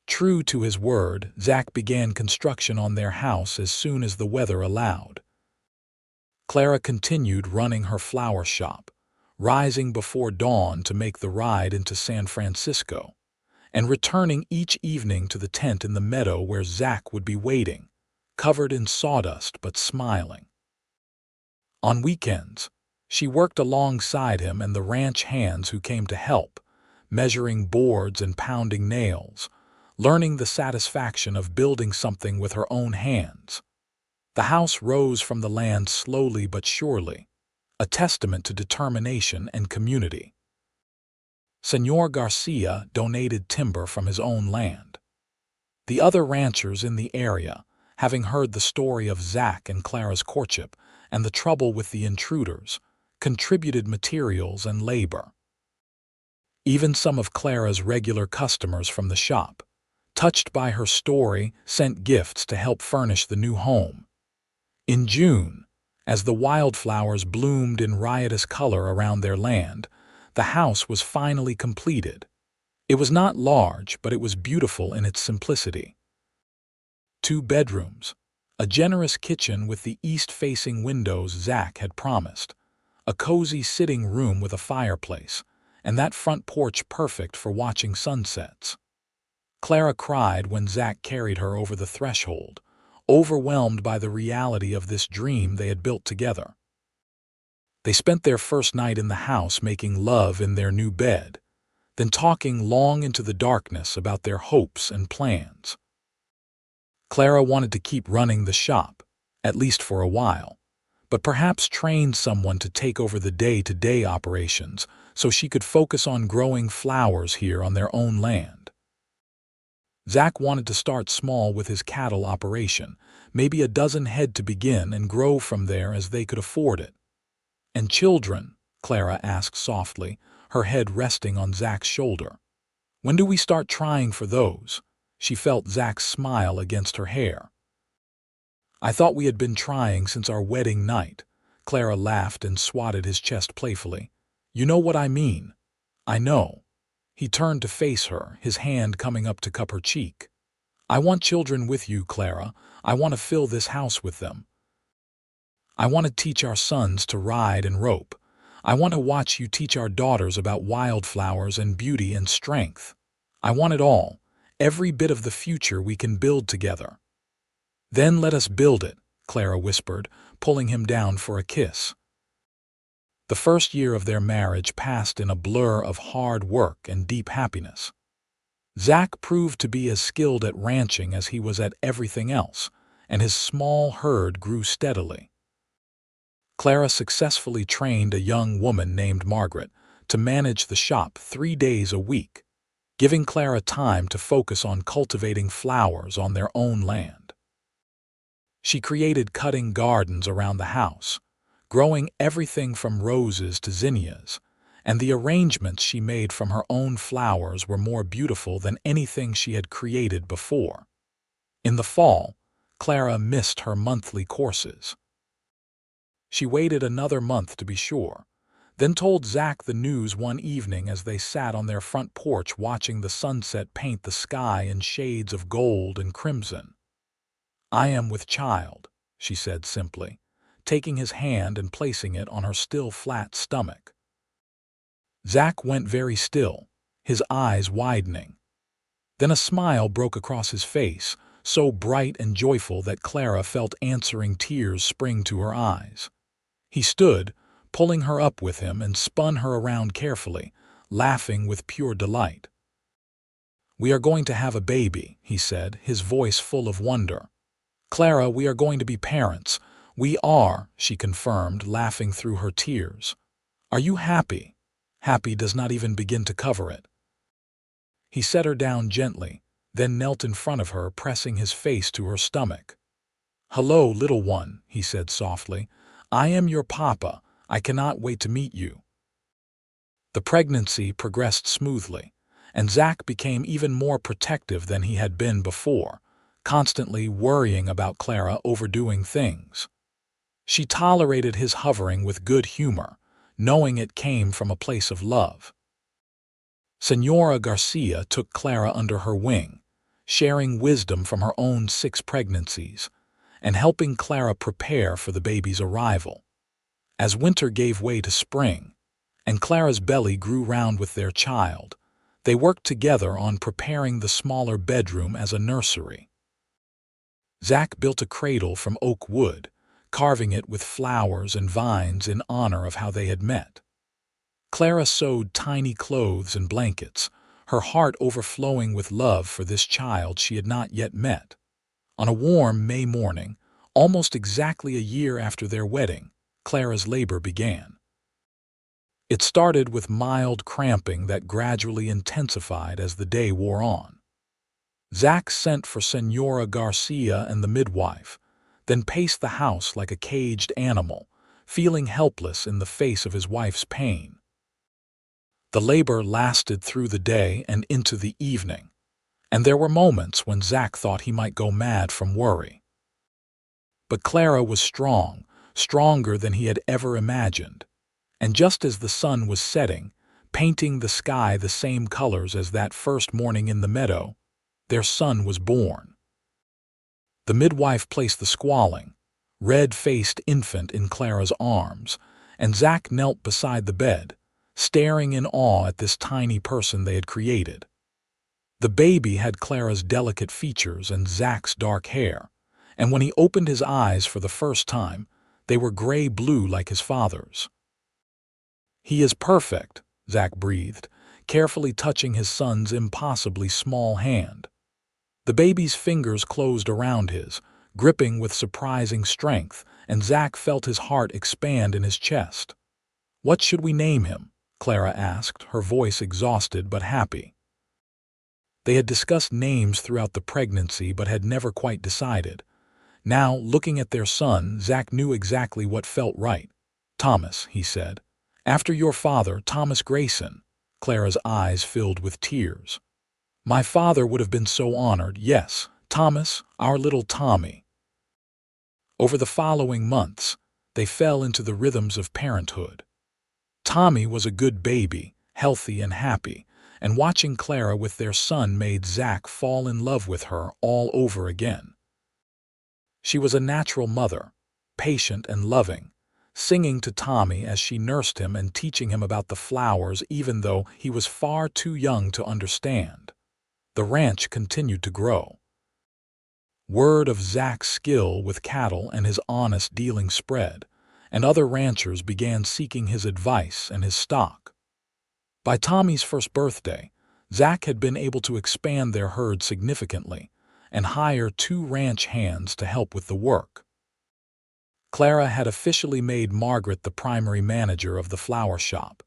True to his word, Zach began construction on their house as soon as the weather allowed. Clara continued running her flower shop, rising before dawn to make the ride into San Francisco, and returning each evening to the tent in the meadow where Zach would be waiting, covered in sawdust but smiling. On weekends, she worked alongside him and the ranch hands who came to help, measuring boards and pounding nails, learning the satisfaction of building something with her own hands. The house rose from the land slowly but surely, a testament to determination and community. Señor Garcia donated timber from his own land. The other ranchers in the area, having heard the story of Zach and Clara's courtship and the trouble with the intruders, contributed materials and labor. Even some of Clara's regular customers from the shop, touched by her story, sent gifts to help furnish the new home. In June, as the wildflowers bloomed in riotous color around their land, the house was finally completed. It was not large, but it was beautiful in its simplicity. 2 bedrooms, a generous kitchen with the east-facing windows Zach had promised, a cozy sitting room with a fireplace, and that front porch perfect for watching sunsets. Clara cried when Zach carried her over the threshold, overwhelmed by the reality of this dream they had built together. They spent their first night in the house making love in their new bed, then talking long into the darkness about their hopes and plans. Clara wanted to keep running the shop, at least for a while, but perhaps train someone to take over the day-to-day operations so she could focus on growing flowers here on their own land. Zach wanted to start small with his cattle operation, maybe a dozen head to begin and grow from there as they could afford it. "And children?" Clara asked softly, her head resting on Zach's shoulder. "When do we start trying for those?" She felt Zach's smile against her hair. "I thought we had been trying since our wedding night." Clara laughed and swatted his chest playfully. "You know what I mean." "I know." He turned to face her, his hand coming up to cup her cheek. "I want children with you, Clara. I want to fill this house with them. I want to teach our sons to ride and rope. I want to watch you teach our daughters about wildflowers and beauty and strength. I want it all, every bit of the future we can build together." "Then let us build it," Clara whispered, pulling him down for a kiss. The first year of their marriage passed in a blur of hard work and deep happiness. Zach proved to be as skilled at ranching as he was at everything else, and his small herd grew steadily. Clara successfully trained a young woman named Margaret to manage the shop 3 days a week, giving Clara time to focus on cultivating flowers on their own land. She created cutting gardens around the house, growing everything from roses to zinnias, and the arrangements she made from her own flowers were more beautiful than anything she had created before. In the fall, Clara missed her monthly courses. She waited another month to be sure, then told Zach the news one evening as they sat on their front porch watching the sunset paint the sky in shades of gold and crimson. "I am with child," she said simply, taking his hand and placing it on her still flat stomach. Zach went very still, his eyes widening. Then a smile broke across his face, so bright and joyful that Clara felt answering tears spring to her eyes. He stood, pulling her up with him, and spun her around carefully, laughing with pure delight. "We are going to have a baby," he said, his voice full of wonder. "Clara, we are going to be parents." "We are," she confirmed, laughing through her tears. "Are you happy?" Happy does not even begin to cover it. He set her down gently, then knelt in front of her, pressing his face to her stomach. "Hello, little one," he said softly. "I am your papa. I cannot wait to meet you." The pregnancy progressed smoothly, and Zach became even more protective than he had been before, constantly worrying about Clara overdoing things. She tolerated his hovering with good humor, knowing it came from a place of love. Señora Garcia took Clara under her wing, sharing wisdom from her own 6 pregnancies, and helping Clara prepare for the baby's arrival. As winter gave way to spring, and Clara's belly grew round with their child, they worked together on preparing the smaller bedroom as a nursery. Zach built a cradle from oak wood, carving it with flowers and vines in honor of how they had met. Clara sewed tiny clothes and blankets, her heart overflowing with love for this child she had not yet met. On a warm May morning, almost exactly a year after their wedding, Clara's labor began. It started with mild cramping that gradually intensified as the day wore on. Zach sent for Senora Garcia and the midwife, then paced the house like a caged animal, feeling helpless in the face of his wife's pain. The labor lasted through the day and into the evening, and there were moments when Zach thought he might go mad from worry. But Clara was strong, stronger than he had ever imagined, and just as the sun was setting, painting the sky the same colors as that first morning in the meadow, their son was born. The midwife placed the squalling, red-faced infant in Clara's arms, and Zach knelt beside the bed, staring in awe at this tiny person they had created. The baby had Clara's delicate features and Zach's dark hair, and when he opened his eyes for the first time, they were gray-blue like his father's. "He is perfect," Zach breathed, carefully touching his son's impossibly small hand. The baby's fingers closed around his, gripping with surprising strength, and Zach felt his heart expand in his chest. "What should we name him?" Clara asked, her voice exhausted but happy. They had discussed names throughout the pregnancy but had never quite decided. Now, looking at their son, Zach knew exactly what felt right. "Thomas," he said. "After your father, Thomas Grayson." Clara's eyes filled with tears. "My father would have been so honored. Yes, Thomas, our little Tommy." Over the following months, they fell into the rhythms of parenthood. Tommy was a good baby, healthy and happy, and watching Clara with their son made Zach fall in love with her all over again. She was a natural mother, patient and loving, singing to Tommy as she nursed him and teaching him about the flowers even though he was far too young to understand. The ranch continued to grow. Word of Zach's skill with cattle and his honest dealing spread, and other ranchers began seeking his advice and his stock. By Tommy's first birthday, Zach had been able to expand their herd significantly and hire 2 ranch hands to help with the work. Clara had officially made Margaret the primary manager of the flower shop,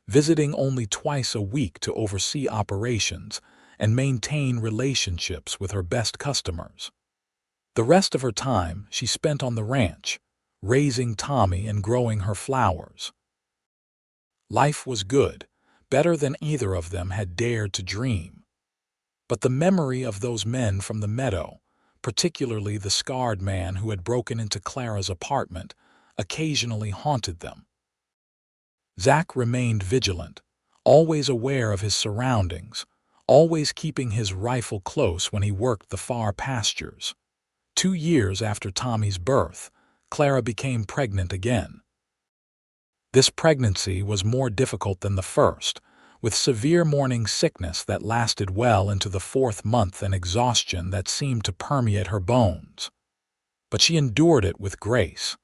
visiting only twice a week to oversee operations and maintain relationships with her best customers. The rest of her time she spent on the ranch, raising Tommy and growing her flowers. Life was good, better than either of them had dared to dream. But the memory of those men from the meadow, particularly the scarred man who had broken into Clara's apartment, occasionally haunted them. Zach remained vigilant, always aware of his surroundings, always keeping his rifle close when he worked the far pastures. 2 years after Tommy's birth, Clara became pregnant again. This pregnancy was more difficult than the first, with severe morning sickness that lasted well into the 4th month and exhaustion that seemed to permeate her bones. But she endured it with grace,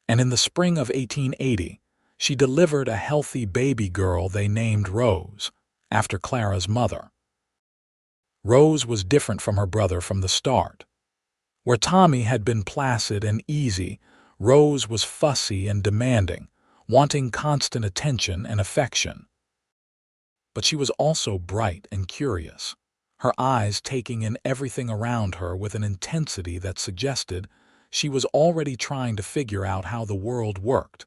and in the spring of 1880, she delivered a healthy baby girl they named Rose, after Clara's mother. Rose was different from her brother from the start. Where Tommy had been placid and easy, Rose was fussy and demanding, wanting constant attention and affection. But she was also bright and curious, her eyes taking in everything around her with an intensity that suggested she was already trying to figure out how the world worked.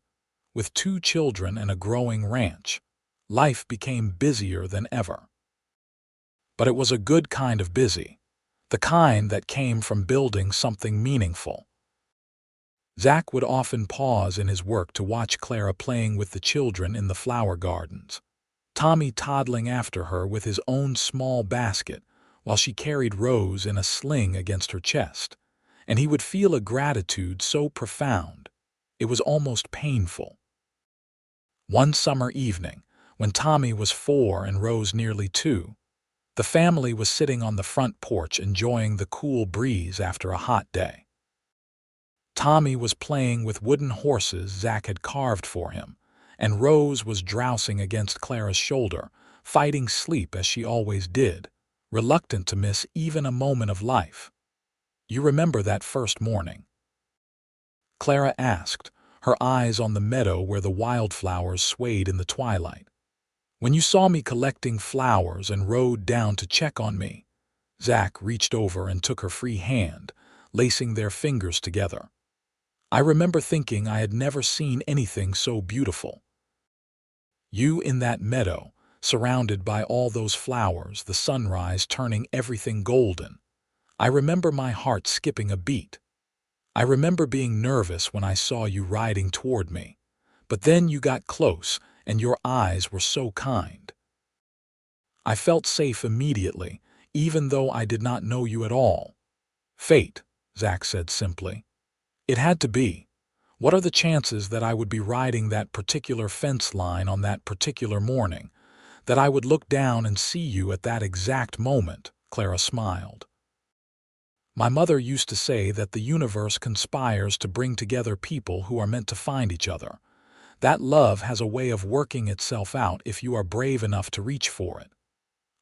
With 2 children and a growing ranch, life became busier than ever. But it was a good kind of busy, the kind that came from building something meaningful. Zach would often pause in his work to watch Clara playing with the children in the flower gardens, Tommy toddling after her with his own small basket while she carried Rose in a sling against her chest, and he would feel a gratitude so profound, it was almost painful. One summer evening, when Tommy was 4 and Rose nearly 2, the family was sitting on the front porch enjoying the cool breeze after a hot day. Tommy was playing with wooden horses Zach had carved for him, and Rose was drowsing against Clara's shoulder, fighting sleep as she always did, reluctant to miss even a moment of life. "You remember that first morning?" Clara asked, her eyes on the meadow where the wildflowers swayed in the twilight. "When you saw me collecting flowers and rode down to check on me," Zach reached over and took her free hand, lacing their fingers together. "I remember thinking I had never seen anything so beautiful. You in that meadow, surrounded by all those flowers, the sunrise turning everything golden. I remember my heart skipping a beat. I remember being nervous when I saw you riding toward me. But then you got close, and your eyes were so kind. I felt safe immediately, even though I did not know you at all." "Fate," Zach said simply. "It had to be. What are the chances that I would be riding that particular fence line on that particular morning, that I would look down and see you at that exact moment?" Clara smiled. "My mother used to say that the universe conspires to bring together people who are meant to find each other. That love has a way of working itself out if you are brave enough to reach for it.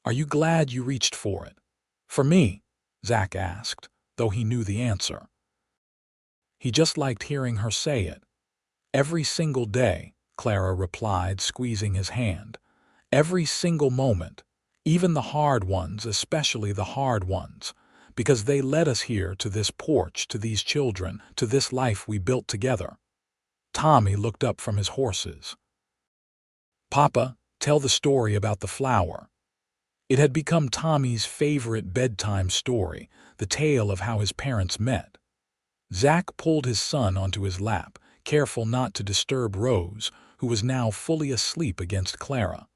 Are you glad you reached for it?" "For me?" Zach asked, though he knew the answer. He just liked hearing her say it. "Every single day," Clara replied, squeezing his hand. "Every single moment, even the hard ones, especially the hard ones, because they led us here to this porch, to these children, to this life we built together." Tommy looked up from his horses. "Papa, tell the story about the flower." It had become Tommy's favorite bedtime story, the tale of how his parents met. Zach pulled his son onto his lap, careful not to disturb Rose, who was now fully asleep against Clara.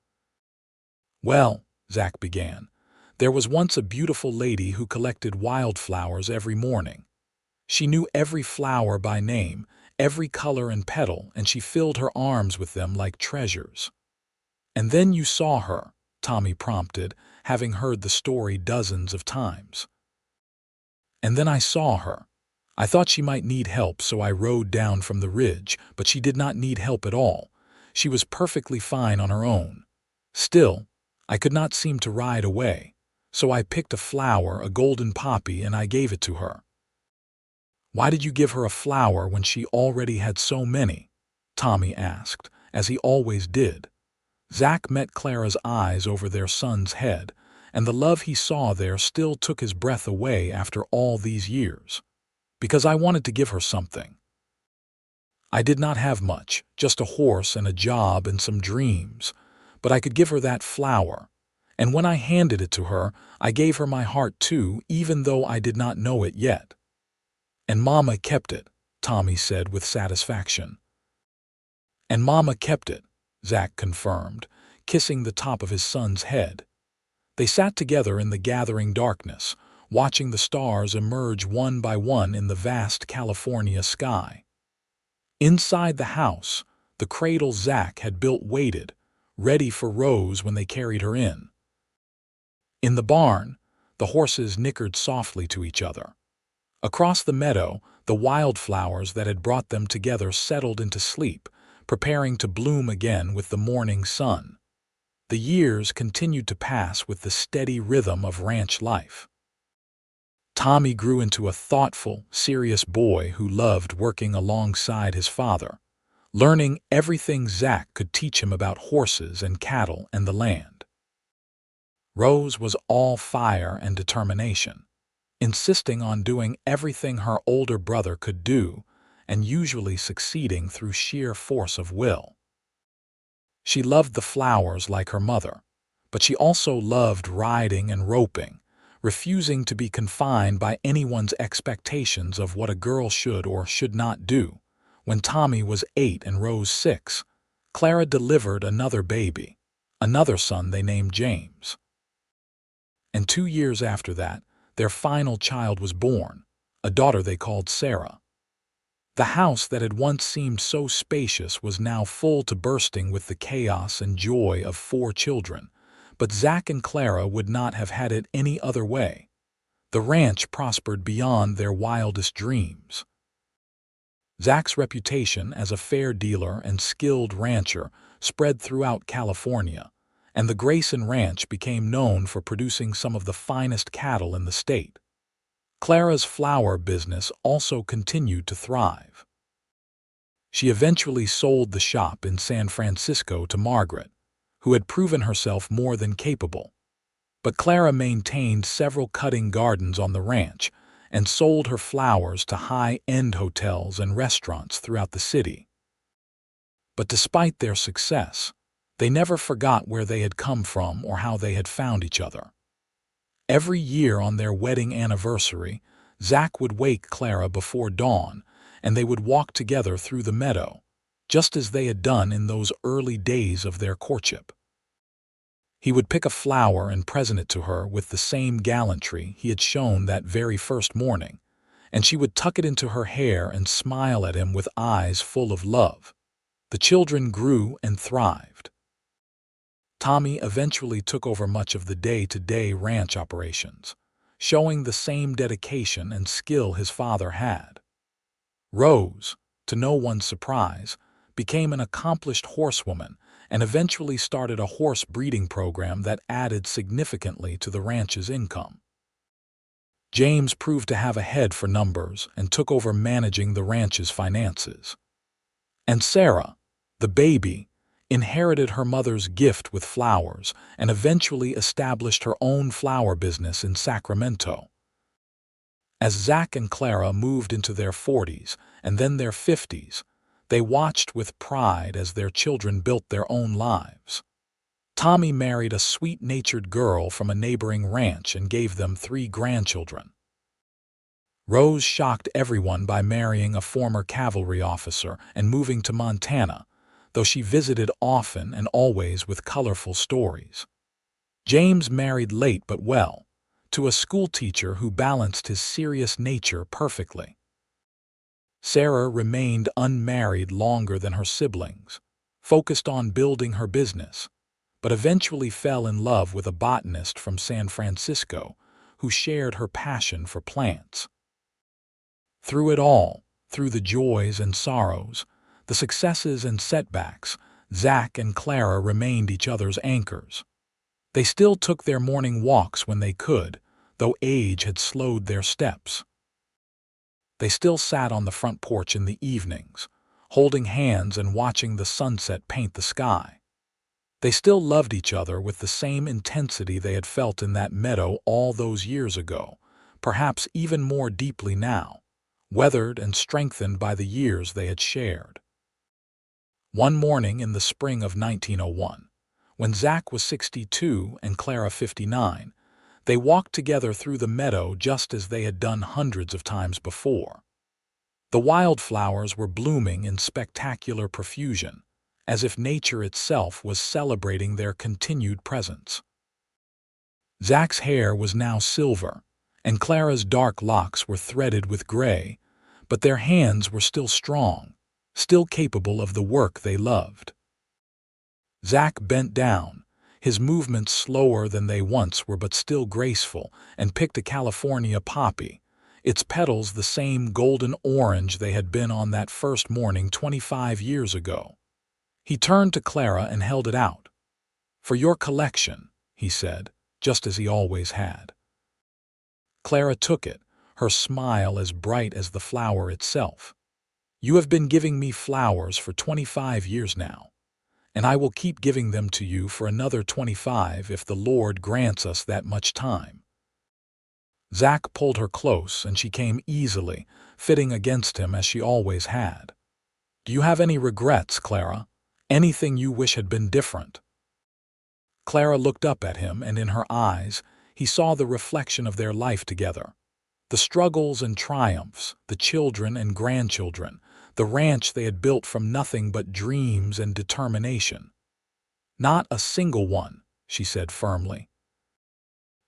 "Well," Zach began, "there was once a beautiful lady who collected wildflowers every morning. She knew every flower by name, every color and petal, and she filled her arms with them like treasures." "And then you saw her," Tommy prompted, having heard the story dozens of times. "And then I saw her. I thought she might need help, so I rode down from the ridge, but she did not need help at all. She was perfectly fine on her own. Still, I could not seem to ride away, so I picked a flower, a golden poppy, and I gave it to her." "Why did you give her a flower when she already had so many?" Tommy asked, as he always did. Zach met Clara's eyes over their son's head, and the love he saw there still took his breath away after all these years. "Because I wanted to give her something. I did not have much, just a horse and a job and some dreams, but I could give her that flower. And when I handed it to her, I gave her my heart too, even though I did not know it yet." "And Mama kept it," Tommy said with satisfaction. "And Mama kept it," Zach confirmed, kissing the top of his son's head. They sat together in the gathering darkness, watching the stars emerge one by one in the vast California sky. Inside the house, the cradle Zach had built waited, ready for Rose when they carried her in. In the barn, the horses nickered softly to each other. Across the meadow, the wildflowers that had brought them together settled into sleep, preparing to bloom again with the morning sun. The years continued to pass with the steady rhythm of ranch life. Tommy grew into a thoughtful, serious boy who loved working alongside his father, learning everything Zach could teach him about horses and cattle and the land. Rose was all fire and determination, insisting on doing everything her older brother could do, and usually succeeding through sheer force of will. She loved the flowers like her mother, but she also loved riding and roping, refusing to be confined by anyone's expectations of what a girl should or should not do. When Tommy was 8 and Rose 6, Clara delivered another baby, another son they named James. And 2 years after that, their final child was born, a daughter they called Sarah. The house that had once seemed so spacious was now full to bursting with the chaos and joy of 4 children, but Zach and Clara would not have had it any other way. The ranch prospered beyond their wildest dreams. Zach's reputation as a fair dealer and skilled rancher spread throughout California, and the Grayson Ranch became known for producing some of the finest cattle in the state. Clara's flower business also continued to thrive. She eventually sold the shop in San Francisco to Margaret, who had proven herself more than capable. But Clara maintained several cutting gardens on the ranch and sold her flowers to high-end hotels and restaurants throughout the city. But despite their success, they never forgot where they had come from or how they had found each other. Every year on their wedding anniversary, Zach would wake Clara before dawn, and they would walk together through the meadow, just as they had done in those early days of their courtship. He would pick a flower and present it to her with the same gallantry he had shown that very first morning, and she would tuck it into her hair and smile at him with eyes full of love. The children grew and thrived. Tommy eventually took over much of the day-to-day ranch operations, showing the same dedication and skill his father had. Rose, to no one's surprise, became an accomplished horsewoman and eventually started a horse breeding program that added significantly to the ranch's income. James proved to have a head for numbers and took over managing the ranch's finances. And Sarah, the baby, inherited her mother's gift with flowers and eventually established her own flower business in Sacramento. As Zach and Clara moved into their 40s and then their 50s, they watched with pride as their children built their own lives. Tommy married a sweet-natured girl from a neighboring ranch and gave them 3 grandchildren. Rose shocked everyone by marrying a former cavalry officer and moving to Montana, though she visited often and always with colorful stories. James married late but well, to a schoolteacher who balanced his serious nature perfectly. Sarah remained unmarried longer than her siblings, focused on building her business, but eventually fell in love with a botanist from San Francisco who shared her passion for plants. Through it all, through the joys and sorrows, the successes and setbacks, Zach and Clara remained each other's anchors. They still took their morning walks when they could, though age had slowed their steps. They still sat on the front porch in the evenings, holding hands and watching the sunset paint the sky. They still loved each other with the same intensity they had felt in that meadow all those years ago, perhaps even more deeply now, weathered and strengthened by the years they had shared. One morning in the spring of 1901, when Zach was 62 and Clara 59, they walked together through the meadow just as they had done hundreds of times before. The wildflowers were blooming in spectacular profusion, as if nature itself was celebrating their continued presence. Zach's hair was now silver, and Clara's dark locks were threaded with gray, but their hands were still strong, still capable of the work they loved. Zach bent down, his movements slower than they once were but still graceful, and picked a California poppy, its petals the same golden orange they had been on that first morning 25 years ago. He turned to Clara and held it out. "For your collection," he said, just as he always had. Clara took it, her smile as bright as the flower itself. "You have been giving me flowers for 25 years now, and I will keep giving them to you for another 25 if the Lord grants us that much time." Zach pulled her close, and she came easily, fitting against him as she always had. "Do you have any regrets, Clara? Anything you wish had been different?" Clara looked up at him, and in her eyes he saw the reflection of their life together. The struggles and triumphs, the children and grandchildren, the ranch they had built from nothing but dreams and determination. "Not a single one," she said firmly.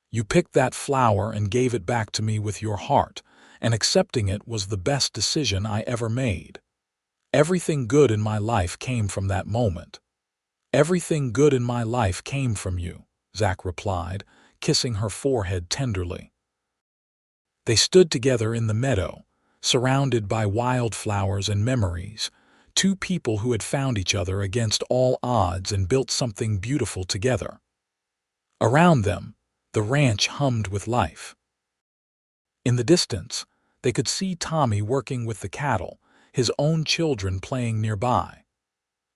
"You picked that flower and gave it back to me with your heart, and accepting it was the best decision I ever made. Everything good in my life came from that moment." "Everything good in my life came from you," Zach replied, kissing her forehead tenderly. They stood together in the meadow, surrounded by wildflowers and memories, 2 people who had found each other against all odds and built something beautiful together. Around them, the ranch hummed with life. In the distance, they could see Tommy working with the cattle, his own children playing nearby.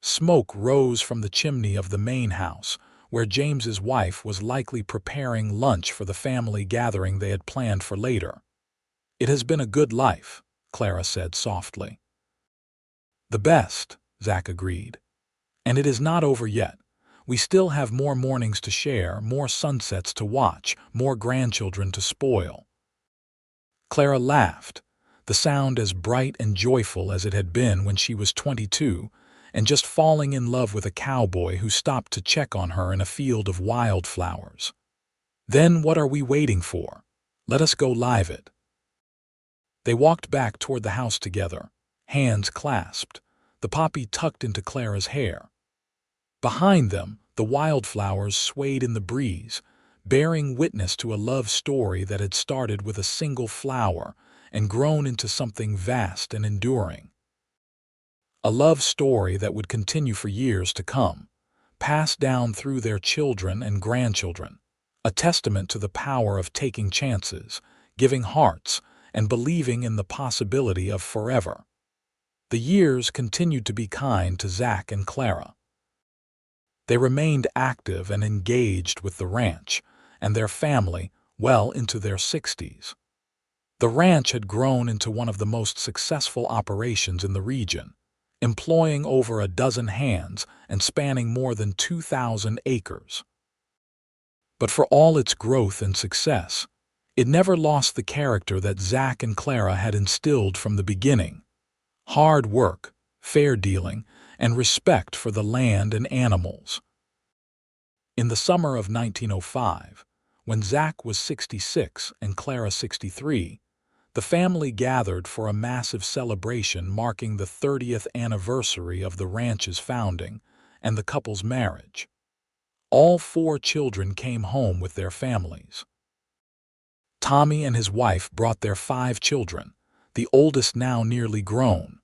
Smoke rose from the chimney of the main house, where James's wife was likely preparing lunch for the family gathering they had planned for later. "It has been a good life," Clara said softly. "The best," Zach agreed. "And it is not over yet. We still have more mornings to share, more sunsets to watch, more grandchildren to spoil." Clara laughed, the sound as bright and joyful as it had been when she was 22 and just falling in love with a cowboy who stopped to check on her in a field of wildflowers. "Then what are we waiting for? Let us go live it." They walked back toward the house together, hands clasped, the poppy tucked into Clara's hair. Behind them, the wildflowers swayed in the breeze, bearing witness to a love story that had started with a single flower and grown into something vast and enduring. A love story that would continue for years to come, passed down through their children and grandchildren, a testament to the power of taking chances, giving hearts, and believing in the possibility of forever. The years continued to be kind to Zach and Clara. They remained active and engaged with the ranch and their family well into their 60s. The ranch had grown into one of the most successful operations in the region, employing over a dozen hands and spanning more than 2,000 acres. But for all its growth and success, it never lost the character that Zach and Clara had instilled from the beginning: hard work, fair dealing, and respect for the land and animals. In the summer of 1905, when Zach was 66 and Clara 63, the family gathered for a massive celebration marking the 30th anniversary of the ranch's founding and the couple's marriage. All 4 children came home with their families. Tommy and his wife brought their 5 children, the oldest now nearly grown.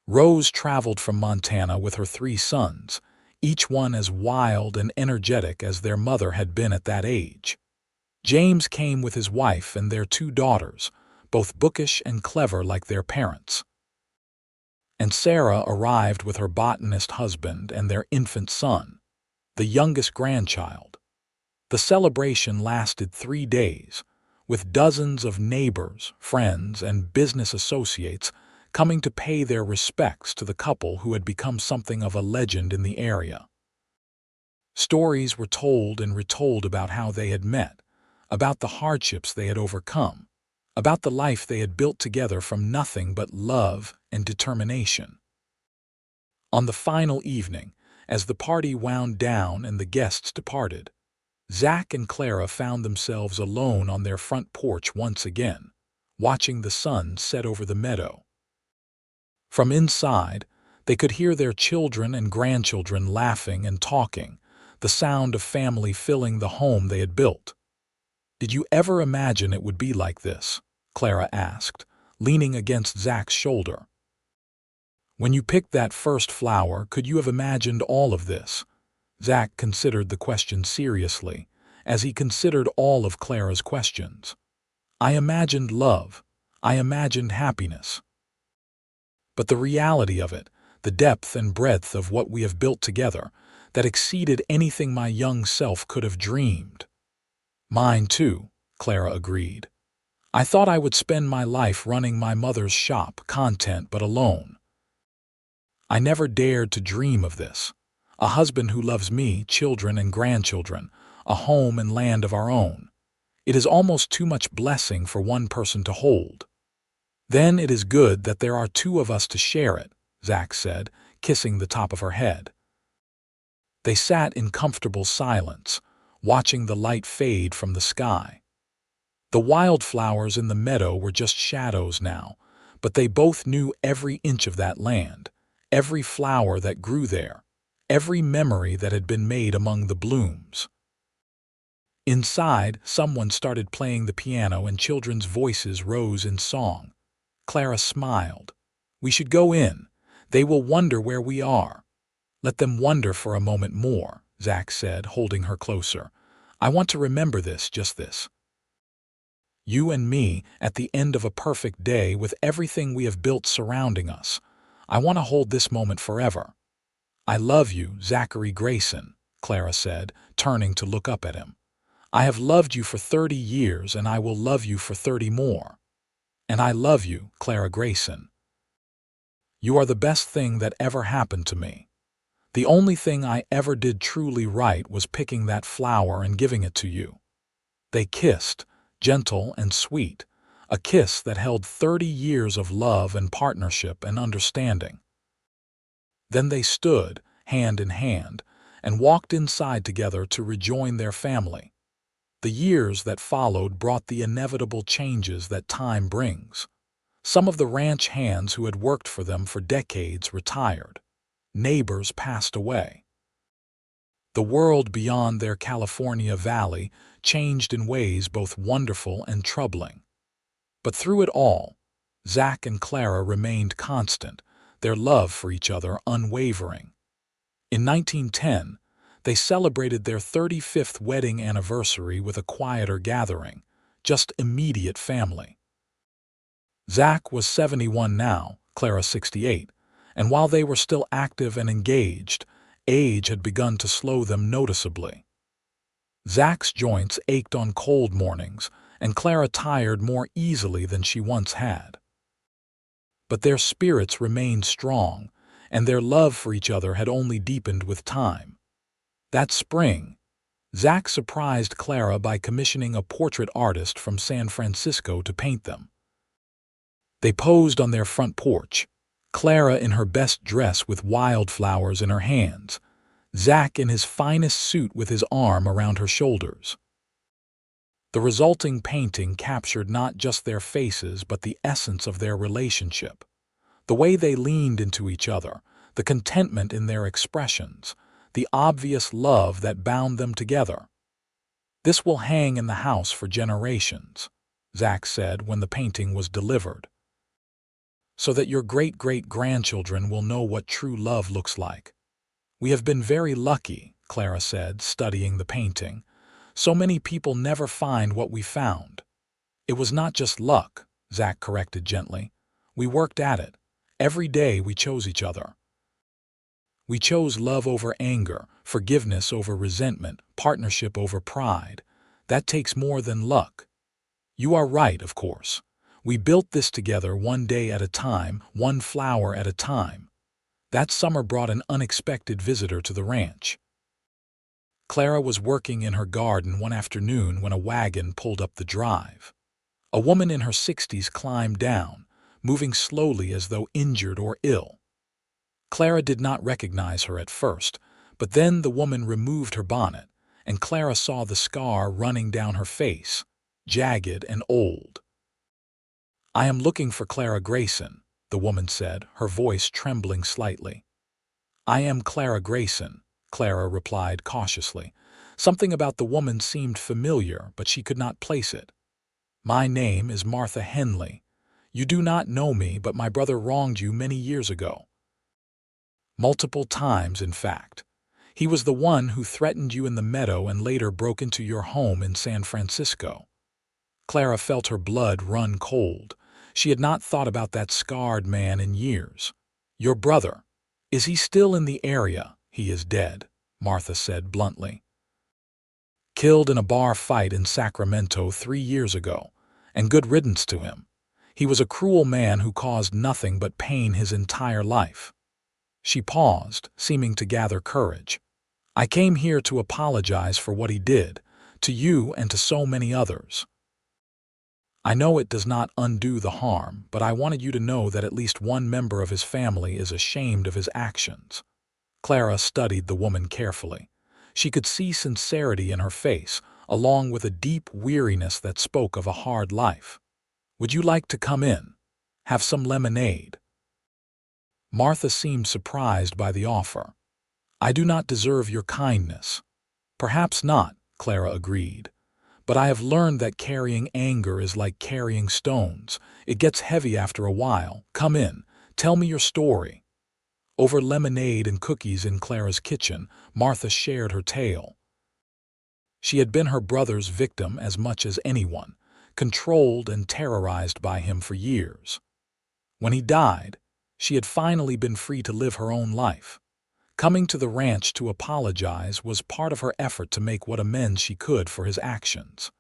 Rose traveled from Montana with her 3 sons, each one as wild and energetic as their mother had been at that age. James came with his wife and their 2 daughters, both bookish and clever like their parents. And Sarah arrived with her botanist husband and their infant son, the youngest grandchild. The celebration lasted 3 days, with dozens of neighbors, friends, and business associates coming to pay their respects to the couple who had become something of a legend in the area. Stories were told and retold about how they had met, about the hardships they had overcome, about the life they had built together from nothing but love and determination. On the final evening, as the party wound down and the guests departed, Zach and Clara found themselves alone on their front porch once again, watching the sun set over the meadow. From inside, they could hear their children and grandchildren laughing and talking, the sound of family filling the home they had built. "Did you ever imagine it would be like this?" Clara asked, leaning against Zach's shoulder. "When you picked that first flower, could you have imagined all of this?" Zach considered the question seriously, as he considered all of Clara's questions. "I imagined love. I imagined happiness. But the reality of it, the depth and breadth of what we have built together, that exceeded anything my young self could have dreamed." "Mine too," Clara agreed. "I thought I would spend my life running my mother's shop, content but alone. I never dared to dream of this. A husband who loves me, children and grandchildren, a home and land of our own. It is almost too much blessing for one person to hold." "Then it is good that there are 2 of us to share it," Zach said, kissing the top of her head. They sat in comfortable silence, watching the light fade from the sky. The wildflowers in the meadow were just shadows now, but they both knew every inch of that land, every flower that grew there, every memory that had been made among the blooms. Inside, someone started playing the piano and children's voices rose in song. Clara smiled. "We should go in. They will wonder where we are." "Let them wonder for a moment more," Zach said, holding her closer. "I want to remember just this. You and me at the end of a perfect day with everything we have built surrounding us, I want to hold this moment forever. I love you, Zachary Grayson, Clara said, turning to look up at him. I have loved you for 30 years, and I will love you for 30 more. And I love you, Clara Grayson. You are the best thing that ever happened to me. The only thing I ever did truly right was picking that flower and giving it to you. They kissed, gentle and sweet, a kiss that held 30 years of love and partnership and understanding. Then they stood, hand in hand, and walked inside together to rejoin their family. The years that followed brought the inevitable changes that time brings. Some of the ranch hands who had worked for them for decades retired. Neighbors passed away. The world beyond their California valley changed in ways both wonderful and troubling. But through it all, Zach and Clara remained constant, their love for each other unwavering. In 1910, they celebrated their 35th wedding anniversary with a quieter gathering, just immediate family. Zach was 71 now, Clara 68, and while they were still active and engaged, age had begun to slow them noticeably. Zach's joints ached on cold mornings, and Clara tired more easily than she once had. But their spirits remained strong, and their love for each other had only deepened with time. That spring, Zach surprised Clara by commissioning a portrait artist from San Francisco to paint them. They posed on their front porch, Clara in her best dress with wildflowers in her hands, Zach in his finest suit with his arm around her shoulders. The resulting painting captured not just their faces but the essence of their relationship. The way they leaned into each other, the contentment in their expressions, the obvious love that bound them together. This will hang in the house for generations, Zach said when the painting was delivered, so that your great-great-grandchildren will know what true love looks like. We have been very lucky, Clara said, studying the painting. So many people never find what we found. It was not just luck, Zach corrected gently. We worked at it. Every day we chose each other. We chose love over anger, forgiveness over resentment, partnership over pride. That takes more than luck. You are right, of course. We built this together one day at a time, one flower at a time. That summer brought an unexpected visitor to the ranch. Clara was working in her garden one afternoon when a wagon pulled up the drive. A woman in her 60s climbed down, moving slowly as though injured or ill. Clara did not recognize her at first, but then the woman removed her bonnet, and Clara saw the scar running down her face, jagged and old. I am looking for Clara Grayson, the woman said, her voice trembling slightly. I am Clara Grayson, Clara replied cautiously. Something about the woman seemed familiar, but she could not place it. My name is Martha Henley. You do not know me, but my brother wronged you many years ago. Multiple times, in fact. He was the one who threatened you in the meadow and later broke into your home in San Francisco. Clara felt her blood run cold. She had not thought about that scarred man in years. Your brother. Is he still in the area? He is dead, Martha said bluntly. Killed in a bar fight in Sacramento 3 years ago, and good riddance to him. He was a cruel man who caused nothing but pain his entire life. She paused, seeming to gather courage. I came here to apologize for what he did, to you and to so many others. I know it does not undo the harm, but I wanted you to know that at least one member of his family is ashamed of his actions. Clara studied the woman carefully. She could see sincerity in her face, along with a deep weariness that spoke of a hard life. Would you like to come in? Have some lemonade? Martha seemed surprised by the offer. I do not deserve your kindness. Perhaps not, Clara agreed. But I have learned that carrying anger is like carrying stones. It gets heavy after a while. Come in. Tell me your story. Over lemonade and cookies in Clara's kitchen, Martha shared her tale. She had been her brother's victim as much as anyone, controlled and terrorized by him for years. When he died, She had finally been free to live her own life. Coming to the ranch to apologize was part of her effort to make what amends she could for his actions.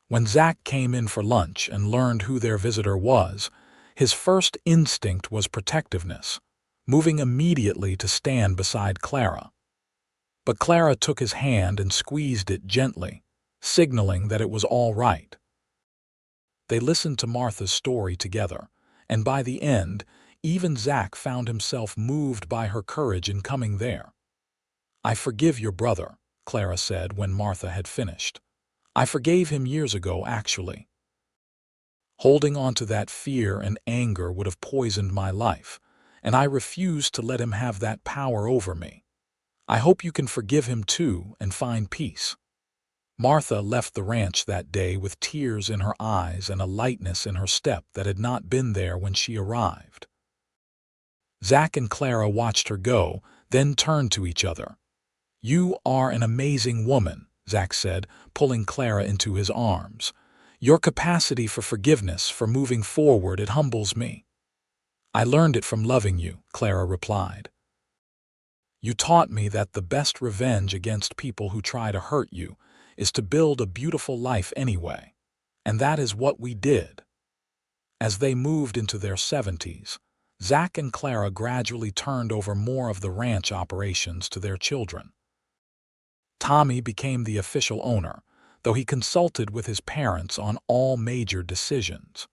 When Zach came in for lunch and learned who their visitor was, his first instinct was protectiveness, moving immediately to stand beside Clara. But Clara took his hand and squeezed it gently, signaling that it was all right. They listened to Martha's story together, and by the end, even Zach found himself moved by her courage in coming there. "I forgive your brother," Clara said when Martha had finished. "I forgave him years ago, actually. Holding on to that fear and anger would have poisoned my life, and I refuse to let him have that power over me. I hope you can forgive him too and find peace." Martha left the ranch that day with tears in her eyes and a lightness in her step that had not been there when she arrived. Zach and Clara watched her go, then turned to each other. "You are an amazing woman," Zach said, pulling Clara into his arms. "Your capacity for forgiveness, for moving forward, it humbles me." "I learned it from loving you," Clara replied. "You taught me that the best revenge against people who try to hurt you is to build a beautiful life anyway. And that is what we did." As they moved into their 70s, Zach and Clara gradually turned over more of the ranch operations to their children. Tommy became the official owner, though he consulted with his parents on all major decisions.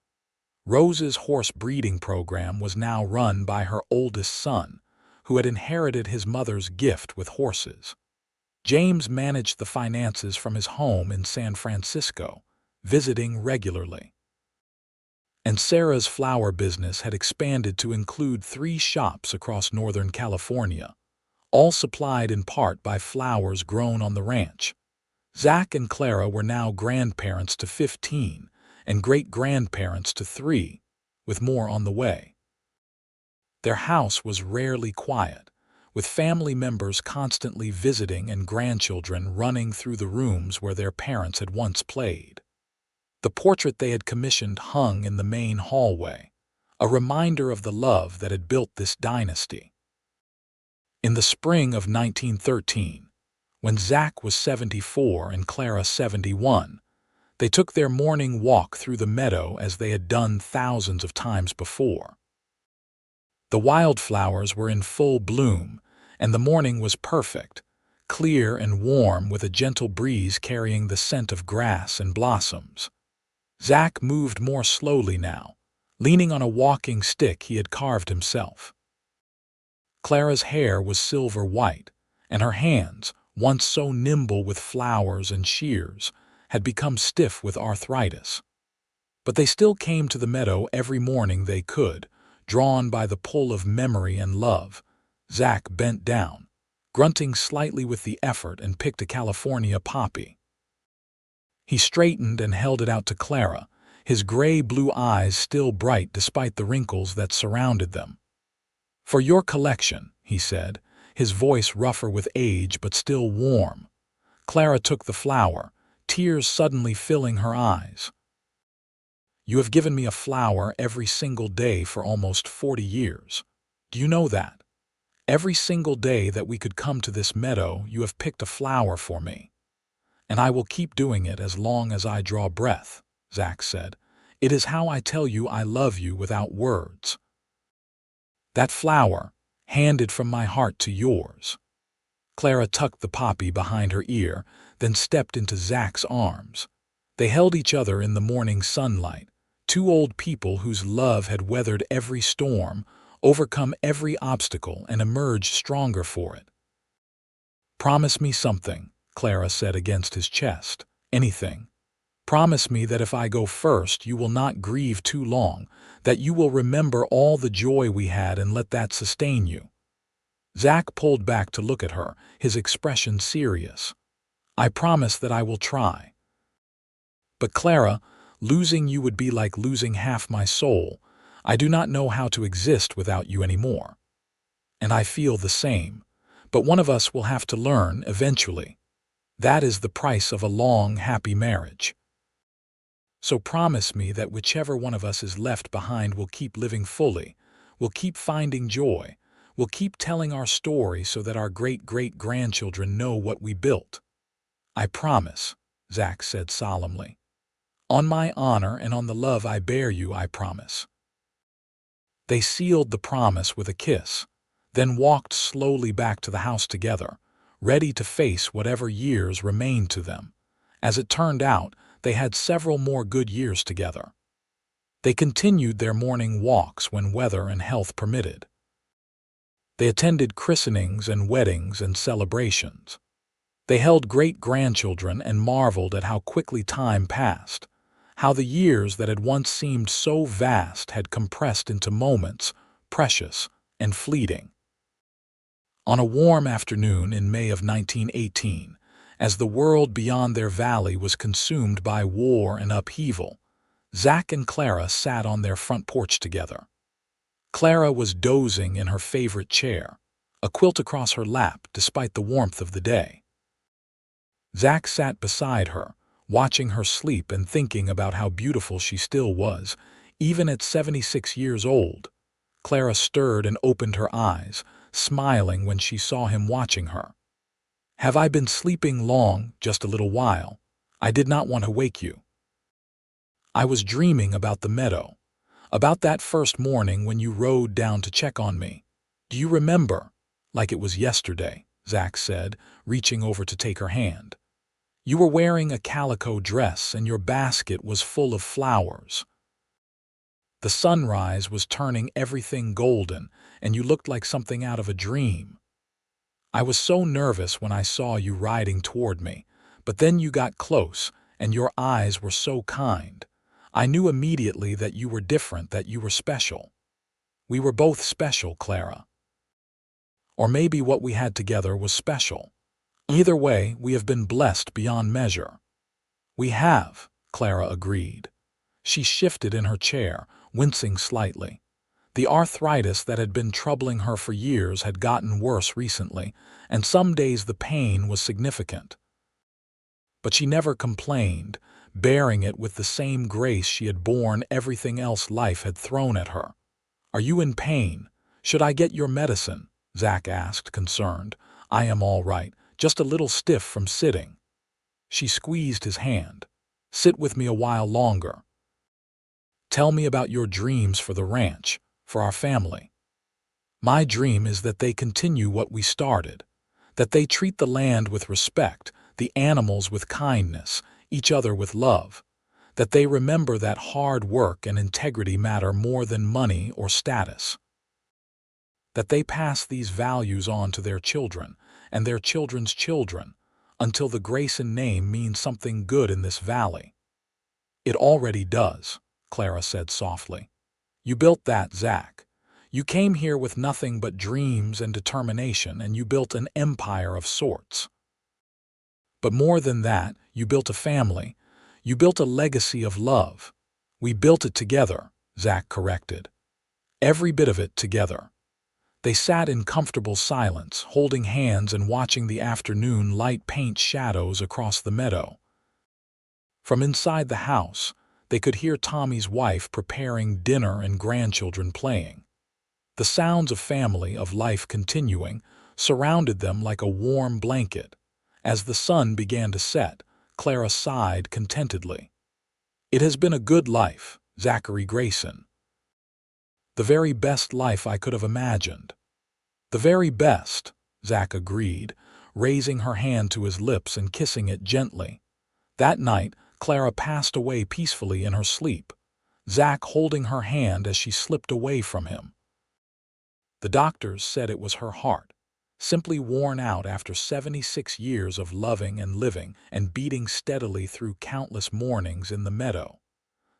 Rose's horse breeding program was now run by her oldest son, who had inherited his mother's gift with horses. James managed the finances from his home in San Francisco, visiting regularly. And Sarah's flower business had expanded to include 3 shops across Northern California, all supplied in part by flowers grown on the ranch. Zach and Clara were now grandparents to 15 and great-grandparents to 3, with more on the way. Their house was rarely quiet, with family members constantly visiting and grandchildren running through the rooms where their parents had once played. The portrait they had commissioned hung in the main hallway, a reminder of the love that had built this dynasty. In the spring of 1913, when Zach was 74 and Clara 71, they took their morning walk through the meadow as they had done thousands of times before. The wildflowers were in full bloom, and the morning was perfect, clear and warm with a gentle breeze carrying the scent of grass and blossoms. Zach moved more slowly now, leaning on a walking stick he had carved himself. Clara's hair was silver white, and her hands, once so nimble with flowers and shears, had become stiff with arthritis. But they still came to the meadow every morning they could, drawn by the pull of memory and love. Zach bent down, grunting slightly with the effort, and picked a California poppy. He straightened and held it out to Clara, his gray-blue eyes still bright despite the wrinkles that surrounded them. "For your collection," he said, his voice rougher with age but still warm. Clara took the flower, tears suddenly filling her eyes. "You have given me a flower every single day for almost 40 years. Do you know that? Every single day that we could come to this meadow, you have picked a flower for me. And I will keep doing it as long as I draw breath," Zach said. "It is how I tell you I love you without words. That flower, handed from my heart to yours." Clara tucked the poppy behind her ear, then stepped into Zach's arms. They held each other in the morning sunlight, 2 old people whose love had weathered every storm, overcome every obstacle, and emerged stronger for it. "Promise me something," Clara said against his chest. "Anything. Promise me that if I go first, you will not grieve too long, that you will remember all the joy we had and let that sustain you." Zach pulled back to look at her, his expression serious. "I promise that I will try. But Clara, losing you would be like losing half my soul. I do not know how to exist without you anymore. And I feel the same. But one of us will have to learn eventually. That is the price of a long, happy marriage. So promise me that whichever one of us is left behind will keep living fully, We'll keep finding joy. We'll keep telling our story so that our great-great-grandchildren know what we built." "I promise," Zach said solemnly. "On my honor and on the love I bear you, I promise." They sealed the promise with a kiss, then walked slowly back to the house together, ready to face whatever years remained to them. As it turned out, they had several more good years together. They continued their morning walks when weather and health permitted. They attended christenings and weddings and celebrations. They held great-grandchildren and marveled at how quickly time passed, how the years that had once seemed so vast had compressed into moments, precious and fleeting. On a warm afternoon in May of 1918, as the world beyond their valley was consumed by war and upheaval, Zach and Clara sat on their front porch together. Clara was dozing in her favorite chair, a quilt across her lap despite the warmth of the day. Zach sat beside her, watching her sleep and thinking about how beautiful she still was, even at 76 years old. Clara stirred and opened her eyes, smiling when she saw him watching her. "Have I been sleeping long? Just a little while. I did not want to wake you. I was dreaming about the meadow, about that first morning when you rode down to check on me. Do you remember?" "Like it was yesterday," Zach said, reaching over to take her hand. "You were wearing a calico dress and your basket was full of flowers. The sunrise was turning everything golden, and you looked like something out of a dream. I was so nervous when I saw you riding toward me, but then you got close, and your eyes were so kind. I knew immediately that you were different, that you were special. We were both special, Clara. Or maybe what we had together was special. Either way, we have been blessed beyond measure." "We have," Clara agreed. She shifted in her chair, wincing slightly. The arthritis that had been troubling her for years had gotten worse recently, and some days the pain was significant. But she never complained, bearing it with the same grace she had borne everything else life had thrown at her. "Are you in pain? Should I get your medicine?" Zach asked, concerned. "I am all right, just a little stiff from sitting." She squeezed his hand. "Sit with me a while longer. Tell me about your dreams for the ranch, for our family." "My dream is that they continue what we started, that they treat the land with respect, the animals with kindness, each other with love, that they remember that hard work and integrity matter more than money or status, that they pass these values on to their children and their children's children until the Grayson name means something good in this valley." "It already does," Clara said softly. "You built that, Zach. You came here with nothing but dreams and determination, and you built an empire of sorts. But more than that, you built a family. You built a legacy of love. We built it together," Zach corrected. "Every bit of it together." They sat in comfortable silence, holding hands and watching the afternoon light paint shadows across the meadow. From inside the house, they could hear Tommy's wife preparing dinner and grandchildren playing. The sounds of family, of life continuing, surrounded them like a warm blanket. As the sun began to set, Clara sighed contentedly. "It has been a good life, Zachary Grayson. The very best life I could have imagined." "The very best," Zach agreed, raising her hand to his lips and kissing it gently. That night, Clara passed away peacefully in her sleep, Zach holding her hand as she slipped away from him. The doctors said it was her heart, simply worn out after 76 years of loving and living and beating steadily through countless mornings in the meadow.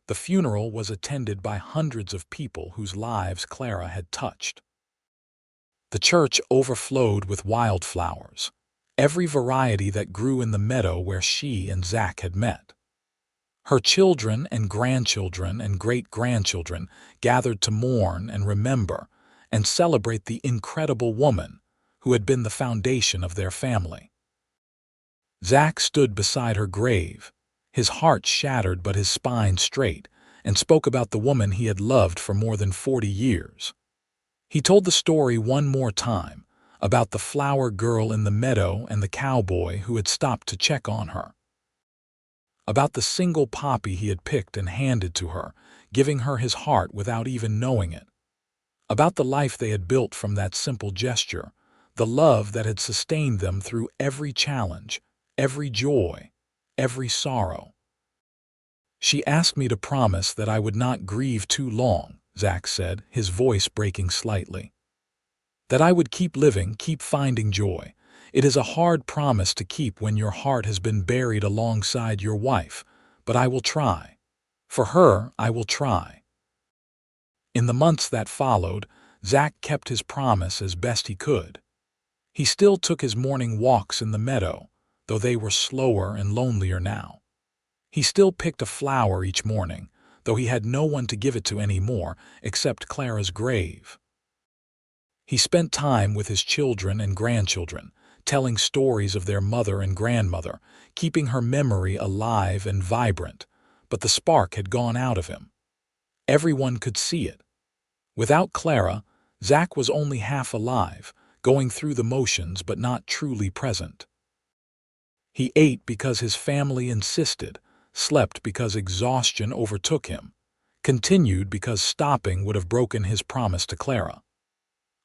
The funeral was attended by hundreds of people whose lives Clara had touched. The church overflowed with wildflowers, every variety that grew in the meadow where she and Zach had met. Her children and grandchildren and great-grandchildren gathered to mourn and remember and celebrate the incredible woman who had been the foundation of their family. Zach stood beside her grave, his heart shattered but his spine straight, and spoke about the woman he had loved for more than 40 years. He told the story one more time, about the flower girl in the meadow and the cowboy who had stopped to check on her. About the single poppy he had picked and handed to her, giving her his heart without even knowing it. About the life they had built from that simple gesture, the love that had sustained them through every challenge, every joy, every sorrow. "She asked me to promise that I would not grieve too long," Zach said, his voice breaking slightly. "That I would keep living, keep finding joy. It is a hard promise to keep when your heart has been buried alongside your wife, but I will try. For her, I will try." In the months that followed, Zach kept his promise as best he could. He still took his morning walks in the meadow, though they were slower and lonelier now. He still picked a flower each morning, though he had no one to give it to anymore except Clara's grave. He spent time with his children and grandchildren, telling stories of their mother and grandmother, keeping her memory alive and vibrant, but the spark had gone out of him. Everyone could see it. Without Clara, Zach was only half alive, going through the motions but not truly present. He ate because his family insisted, slept because exhaustion overtook him, continued because stopping would have broken his promise to Clara.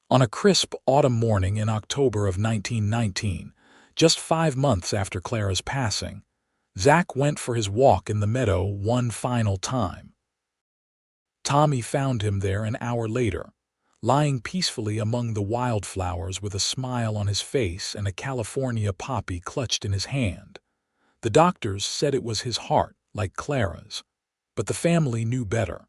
On a crisp autumn morning in October of 1919, just 5 months after Clara's passing, Zach went for his walk in the meadow one final time. Tommy found him there an hour later, lying peacefully among the wildflowers with a smile on his face and a California poppy clutched in his hand. The doctors said it was his heart, like Clara's, but the family knew better.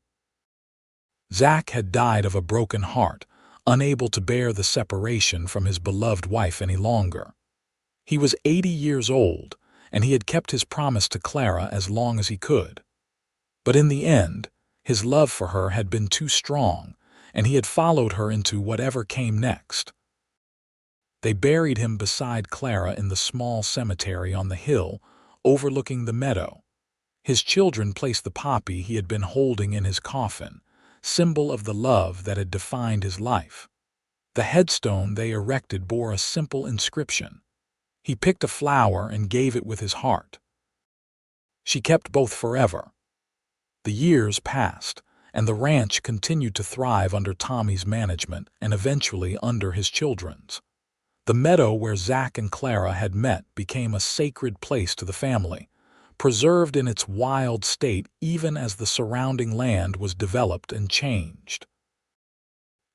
Zach had died of a broken heart, unable to bear the separation from his beloved wife any longer. He was 80 years old, and he had kept his promise to Clara as long as he could. But in the end, his love for her had been too strong, and he had followed her into whatever came next. They buried him beside Clara in the small cemetery on the hill, overlooking the meadow. His children placed the poppy he had been holding in his coffin, symbol of the love that had defined his life. The headstone they erected bore a simple inscription. He picked a flower and gave it with his heart. She kept both forever. The years passed, and the ranch continued to thrive under Tommy's management and eventually under his children's. The meadow where Zach and Clara had met became a sacred place to the family, preserved in its wild state even as the surrounding land was developed and changed.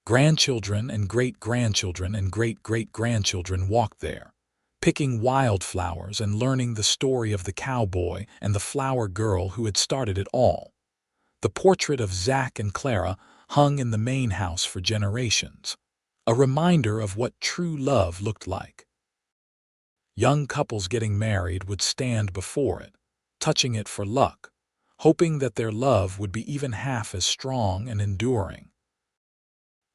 Grandchildren and great-grandchildren and great-great-grandchildren walked there, picking wildflowers and learning the story of the cowboy and the flower girl who had started it all. The portrait of Zach and Clara hung in the main house for generations, a reminder of what true love looked like. Young couples getting married would stand before it, touching it for luck, hoping that their love would be even half as strong and enduring.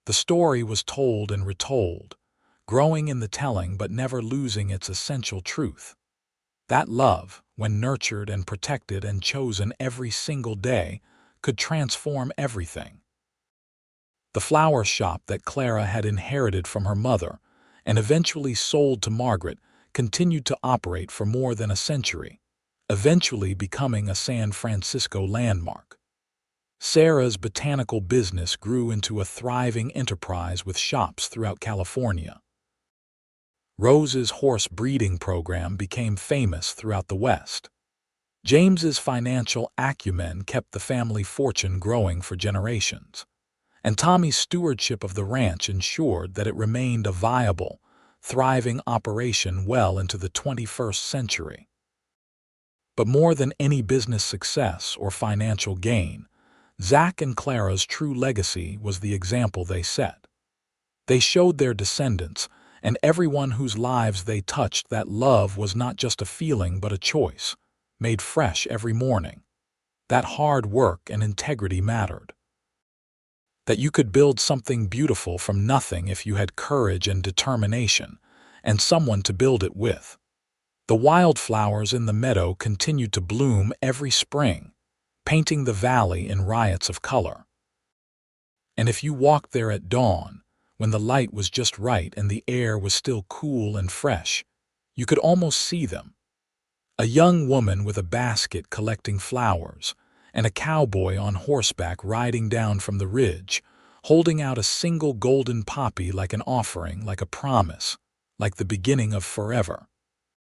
The story was told and retold, growing in the telling but never losing its essential truth. That love, when nurtured and protected and chosen every single day, could transform everything. The flower shop that Clara had inherited from her mother and eventually sold to Margaret continued to operate for more than a century, eventually becoming a San Francisco landmark. Sarah's botanical business grew into a thriving enterprise with shops throughout California. Rose's horse breeding program became famous throughout the West. James's financial acumen kept the family fortune growing for generations, and Tommy's stewardship of the ranch ensured that it remained a viable, thriving operation well into the 21st century. But more than any business success or financial gain, Zach and Clara's true legacy was the example they set. They showed their descendants and everyone whose lives they touched that love was not just a feeling but a choice, made fresh every morning. That hard work and integrity mattered. That you could build something beautiful from nothing if you had courage and determination, and someone to build it with. The wildflowers in the meadow continued to bloom every spring, painting the valley in riots of color. And if you walked there at dawn, when the light was just right and the air was still cool and fresh. You could almost see them. A young woman with a basket collecting flowers, and a cowboy on horseback riding down from the ridge, holding out a single golden poppy like an offering, like a promise, like the beginning of forever.